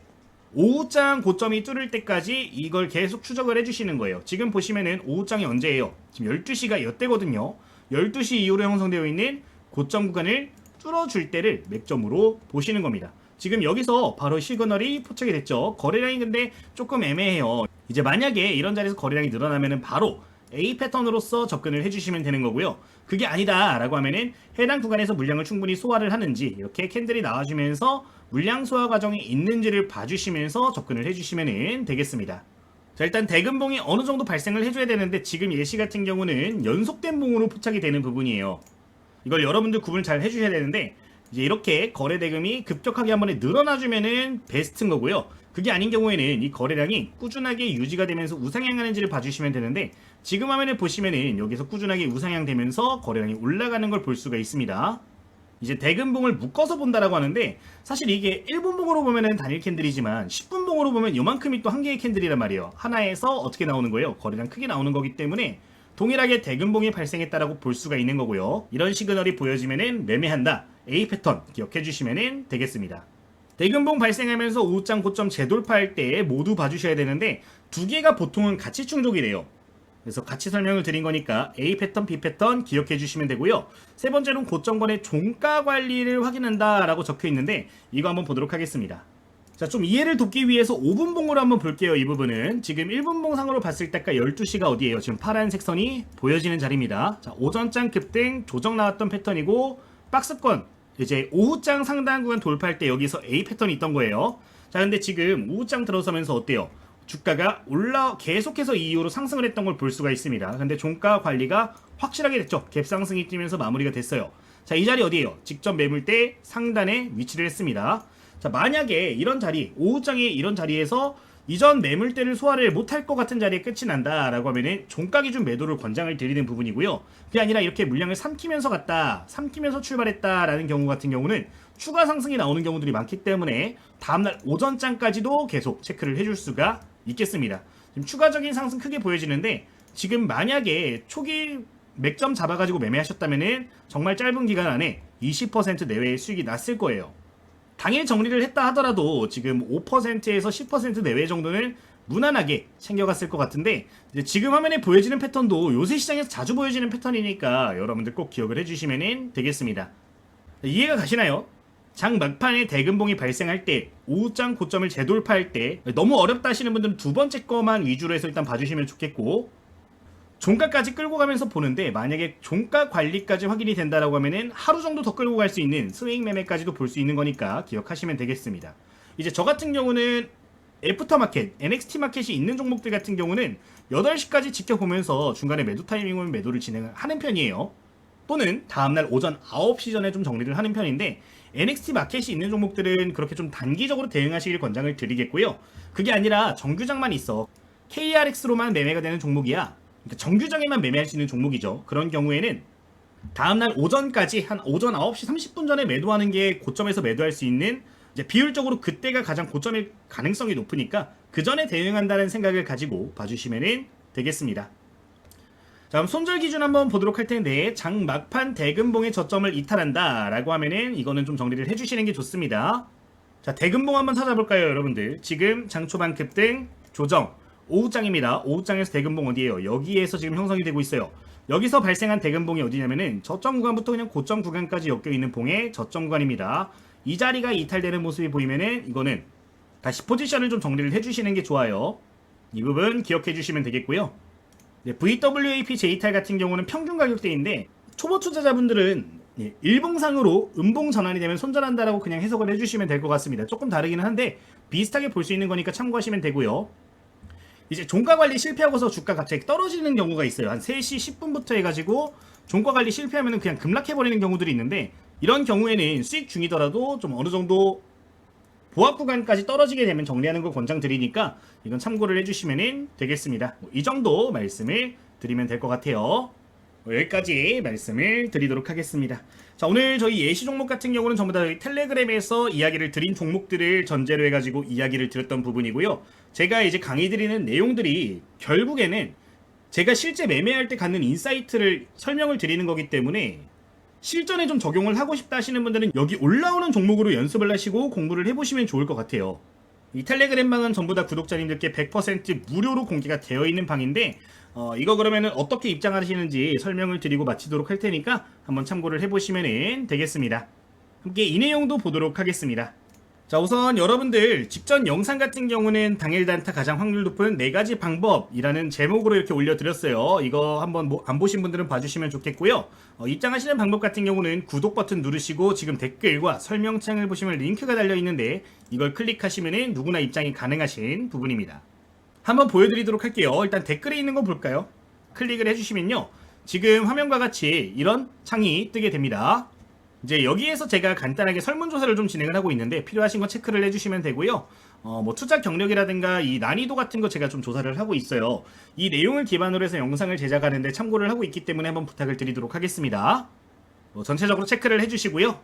A: 오후장 고점이 뚫을 때까지 이걸 계속 추적을 해주시는 거예요. 지금 보시면은 오후장이 언제예요? 지금 12시가 이때거든요. 12시 이후로 형성되어 있는 고점 구간을 뚫어줄 때를 맥점으로 보시는 겁니다. 지금 여기서 바로 시그널이 포착이 됐죠. 거래량이 근데 조금 애매해요. 이제 만약에 이런 자리에서 거래량이 늘어나면은 바로 A 패턴으로서 접근을 해주시면 되는 거고요. 그게 아니다 라고 하면은 해당 구간에서 물량을 충분히 소화를 하는지 이렇게 캔들이 나와주면서 물량 소화 과정이 있는지를 봐주시면서 접근을 해주시면 되겠습니다. 자, 일단 대금봉이 어느 정도 발생을 해줘야 되는데 지금 예시 같은 경우는 연속된 봉으로 포착이 되는 부분이에요. 이걸 여러분들 구분을 잘 해주셔야 되는데 이제 이렇게 거래 대금이 급격하게 한 번에 늘어나주면은 베스트인 거고요. 그게 아닌 경우에는 이 거래량이 꾸준하게 유지가 되면서 우상향하는지를 봐주시면 되는데 지금 화면에 보시면은 여기서 꾸준하게 우상향되면서 거래량이 올라가는 걸 볼 수가 있습니다. 이제 대금봉을 묶어서 본다라고 하는데, 사실 이게 1분봉으로 보면은 단일 캔들이지만 10분봉으로 보면 요만큼이 또 한 개의 캔들이란 말이에요. 하나에서 어떻게 나오는 거예요? 거리랑 크게 나오는 거기 때문에 동일하게 대금봉이 발생했다라고 볼 수가 있는 거고요. 이런 시그널이 보여지면은 매매한다, A 패턴 기억해 주시면 되겠습니다. 대금봉 발생하면서 우후장 고점 재돌파할 때 모두 봐주셔야 되는데, 두 개가 보통은 같이 충족이 돼요. 그래서 같이 설명을 드린 거니까 A 패턴, B 패턴 기억해 주시면 되고요. 세 번째로는 고점권의 종가 관리를 확인한다 라고 적혀 있는데, 이거 한번 보도록 하겠습니다. 자, 좀 이해를 돕기 위해서 5분봉으로 한번 볼게요. 이 부분은 지금 1분봉 상으로 봤을 때 아까 12시가 어디예요? 지금 파란색 선이 보여지는 자리입니다. 자, 오전장 급등 조정 나왔던 패턴이고, 박스권 이제 오후장 상당 구간 돌파할 때 여기서 A 패턴이 있던 거예요. 자, 근데 지금 오후장 들어서면서 어때요? 주가가 계속해서 이 이후로 상승을 했던 걸 볼 수가 있습니다. 근데 종가 관리가 확실하게 됐죠. 갭 상승이 뛰면서 마무리가 됐어요. 자, 이 자리 어디예요? 직접 매물대 상단에 위치를 했습니다. 자, 만약에 이런 자리, 오후장에 이런 자리에서 이전 매물대를 소화를 못할 것 같은 자리에 끝이 난다라고 하면은 종가 기준 매도를 권장을 드리는 부분이고요. 그게 아니라 이렇게 물량을 삼키면서 갔다, 삼키면서 출발했다라는 경우 같은 경우는 추가 상승이 나오는 경우들이 많기 때문에 다음날 오전장까지도 계속 체크를 해줄 수가 있겠습니다. 지금 추가적인 상승 크게 보여지는데, 지금 만약에 초기 맥점 잡아가지고 매매하셨다면은 정말 짧은 기간 안에 20% 내외의 수익이 났을 거예요. 당일 정리를 했다 하더라도 지금 5%에서 10% 내외 정도는 무난하게 챙겨갔을 것 같은데, 이제 지금 화면에 보여지는 패턴도 요새 시장에서 자주 보여지는 패턴이니까 여러분들 꼭 기억을 해주시면 되겠습니다. 이해가 가시나요? 장 막판에 대금봉이 발생할 때, 오후장 고점을 재돌파할 때 너무 어렵다 하시는 분들은 두 번째 거만 위주로 해서 일단 봐주시면 좋겠고, 종가까지 끌고 가면서 보는데, 만약에 종가 관리까지 확인이 된다라고 하면은 하루 정도 더 끌고 갈 수 있는 스윙 매매까지도 볼 수 있는 거니까 기억하시면 되겠습니다. 이제 저 같은 경우는 애프터마켓, NXT 마켓이 있는 종목들 같은 경우는 8시까지 지켜보면서 중간에 매도 타이밍 오면 매도를 진행하는 편이에요. 또는 다음날 오전 9시 전에 좀 정리를 하는 편인데, NXT 마켓이 있는 종목들은 그렇게 좀 단기적으로 대응하시길 권장을 드리겠고요. 그게 아니라 정규장만 있어, KRX로만 매매가 되는 종목이야, 그러니까 정규장에만 매매할 수 있는 종목이죠. 그런 경우에는 다음날 오전까지 한 오전 9시 30분 전에 매도하는 게 고점에서 매도할 수 있는, 이제 비율적으로 그때가 가장 고점일 가능성이 높으니까 그 전에 대응한다는 생각을 가지고 봐주시면 되겠습니다. 자, 그럼 손절 기준 한번 보도록 할 텐데, 장 막판 대금봉의 저점을 이탈한다 라고 하면은 이거는 좀 정리를 해주시는 게 좋습니다. 자, 대금봉 한번 찾아볼까요, 여러분들? 지금 장 초반 급등 조정 오후장입니다. 오후장에서 대금봉 어디에요? 여기에서 지금 형성이 되고 있어요. 여기서 발생한 대금봉이 어디냐면은 저점 구간부터 그냥 고점 구간까지 엮여 있는 봉의 저점 구간입니다. 이 자리가 이탈되는 모습이 보이면은 이거는 다시 포지션을 좀 정리를 해주시는 게 좋아요. 이 부분 기억해 주시면 되겠고요. 네, VWAP J탈 같은 경우는 평균 가격대인데, 초보 투자자분들은 일봉상으로 음봉 전환이 되면 손절한다라고 그냥 해석을 해주시면 될 것 같습니다. 조금 다르기는 한데 비슷하게 볼 수 있는 거니까 참고하시면 되고요. 이제 종가 관리 실패하고서 주가 갑자기 떨어지는 경우가 있어요. 한 3시 10분부터 해가지고 종가 관리 실패하면 그냥 급락해버리는 경우들이 있는데, 이런 경우에는 수익 중이더라도 좀 어느 정도 보합 구간까지 떨어지게 되면 정리하는 걸 권장드리니까 이건 참고를 해주시면 되겠습니다. 이 정도 말씀을 드리면 될 것 같아요. 여기까지 말씀을 드리도록 하겠습니다. 자, 오늘 저희 예시 종목 같은 경우는 전부 다 텔레그램에서 이야기를 드린 종목들을 전제로 해가지고 이야기를 드렸던 부분이고요. 제가 이제 강의 드리는 내용들이 결국에는 제가 실제 매매할 때 갖는 인사이트를 설명을 드리는 거기 때문에, 실전에 좀 적용을 하고 싶다 하시는 분들은 여기 올라오는 종목으로 연습을 하시고 공부를 해보시면 좋을 것 같아요. 이 텔레그램 방은 전부 다 구독자님들께 100% 무료로 공개가 되어 있는 방인데, 이거 그러면은 어떻게 입장하시는지 설명을 드리고 마치도록 할 테니까 한번 참고를 해보시면 되겠습니다. 함께 이 내용도 보도록 하겠습니다. 자, 우선 여러분들 직전 영상 같은 경우는 당일 단타 가장 확률 높은 4가지 방법이라는 제목으로 이렇게 올려드렸어요. 이거 한번 안 보신 분들은 봐주시면 좋겠고요. 입장하시는 방법 같은 경우는 구독 버튼 누르시고 지금 댓글과 설명창을 보시면 링크가 달려있는데, 이걸 클릭하시면 누구나 입장이 가능하신 부분입니다. 한번 보여드리도록 할게요. 일단 댓글에 있는 거 볼까요? 클릭을 해주시면요, 지금 화면과 같이 이런 창이 뜨게 됩니다. 이제 여기에서 제가 간단하게 설문조사를 좀 진행을 하고 있는데, 필요하신 거 체크를 해주시면 되고요. 뭐 투자 경력이라든가 이 난이도 같은 거 제가 좀 조사를 하고 있어요. 이 내용을 기반으로 해서 영상을 제작하는데 참고를 하고 있기 때문에 한번 부탁을 드리도록 하겠습니다. 전체적으로 체크를 해주시고요.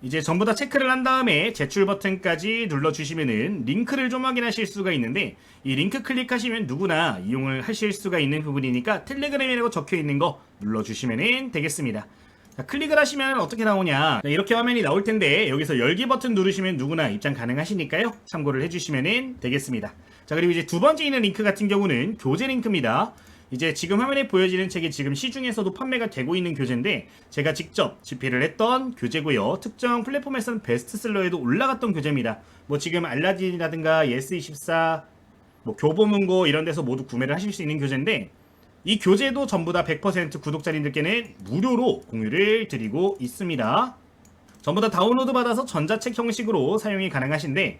A: 이제 전부 다 체크를 한 다음에 제출 버튼까지 눌러주시면은 링크를 좀 확인하실 수가 있는데, 이 링크 클릭하시면 누구나 이용을 하실 수가 있는 부분이니까 텔레그램이라고 적혀 있는 거 눌러주시면 되겠습니다. 자, 클릭을 하시면 어떻게 나오냐, 이렇게 화면이 나올 텐데 여기서 열기 버튼 누르시면 누구나 입장 가능하시니까요, 참고를 해주시면 되겠습니다. 자, 그리고 이제 두 번째 있는 링크 같은 경우는 교재 링크입니다. 이제 지금 화면에 보여지는 책이 지금 시중에서도 판매가 되고 있는 교재인데, 제가 직접 집필을 했던 교재고요. 특정 플랫폼에서는 베스트셀러에도 올라갔던 교재입니다. 뭐 지금 알라딘이라든가 예스24, 뭐 교보문고 이런 데서 모두 구매를 하실 수 있는 교재인데, 이 교재도 전부 다 100% 구독자님들께는 무료로 공유를 드리고 있습니다. 전부 다 다운로드 받아서 전자책 형식으로 사용이 가능하신데,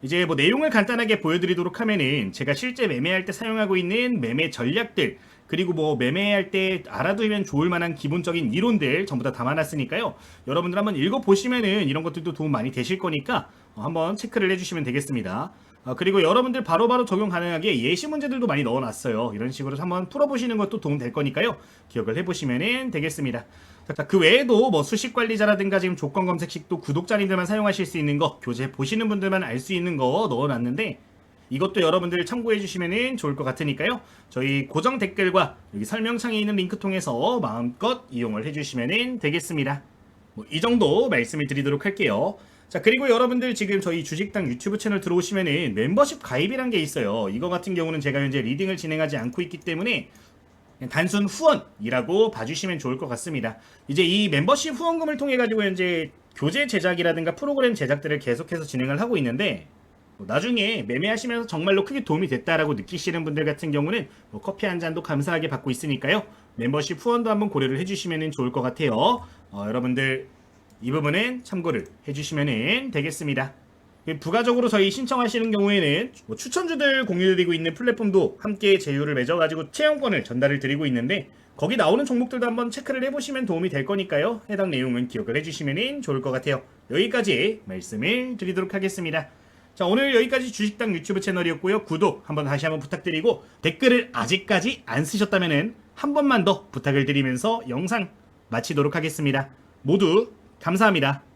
A: 이제 뭐 내용을 간단하게 보여드리도록 하면은 제가 실제 매매할 때 사용하고 있는 매매 전략들, 그리고 뭐 매매할 때 알아두면 좋을 만한 기본적인 이론들 전부 다 담아놨으니까요. 여러분들 한번 읽어보시면은 이런 것들도 도움 많이 되실 거니까 한번 체크를 해주시면 되겠습니다. 그리고 여러분들 바로바로 적용 가능하게 예시 문제들도 많이 넣어놨어요. 이런 식으로 한번 풀어보시는 것도 도움 될 거니까요. 기억을 해보시면 되겠습니다. 자, 그 외에도 뭐 수식 관리자라든가 지금 조건 검색식도 구독자님들만 사용하실 수 있는 거, 교재 보시는 분들만 알 수 있는 거 넣어놨는데, 이것도 여러분들 참고해 주시면 좋을 것 같으니까요. 저희 고정 댓글과 여기 설명창에 있는 링크 통해서 마음껏 이용을 해주시면 되겠습니다. 뭐 이 정도 말씀을 드리도록 할게요. 자, 그리고 여러분들 지금 저희 주식당 유튜브 채널 들어오시면은 멤버십 가입이란 게 있어요. 이거 같은 경우는 제가 현재 리딩을 진행하지 않고 있기 때문에 그냥 단순 후원이라고 봐주시면 좋을 것 같습니다. 이제 이 멤버십 후원금을 통해 가지고 현재 교재 제작이라든가 프로그램 제작들을 계속해서 진행을 하고 있는데, 나중에 매매하시면서 정말로 크게 도움이 됐다라고 느끼시는 분들 같은 경우는 뭐 커피 한 잔도 감사하게 받고 있으니까요. 멤버십 후원도 한번 고려를 해주시면 좋을 것 같아요. 여러분들 이 부분은 참고를 해주시면 되겠습니다. 부가적으로 저희 신청하시는 경우에는 뭐 추천주들 공유드리고 있는 플랫폼도 함께 제휴를 맺어가지고 체험권을 전달을 드리고 있는데, 거기 나오는 종목들도 한번 체크를 해보시면 도움이 될 거니까요. 해당 내용은 기억을 해주시면 좋을 것 같아요. 여기까지 말씀을 드리도록 하겠습니다. 자, 오늘 여기까지 주식당 유튜브 채널이었고요. 구독 다시 한번 부탁드리고, 댓글을 아직까지 안 쓰셨다면 한 번만 더 부탁을 드리면서 영상 마치도록 하겠습니다. 모두 감사합니다.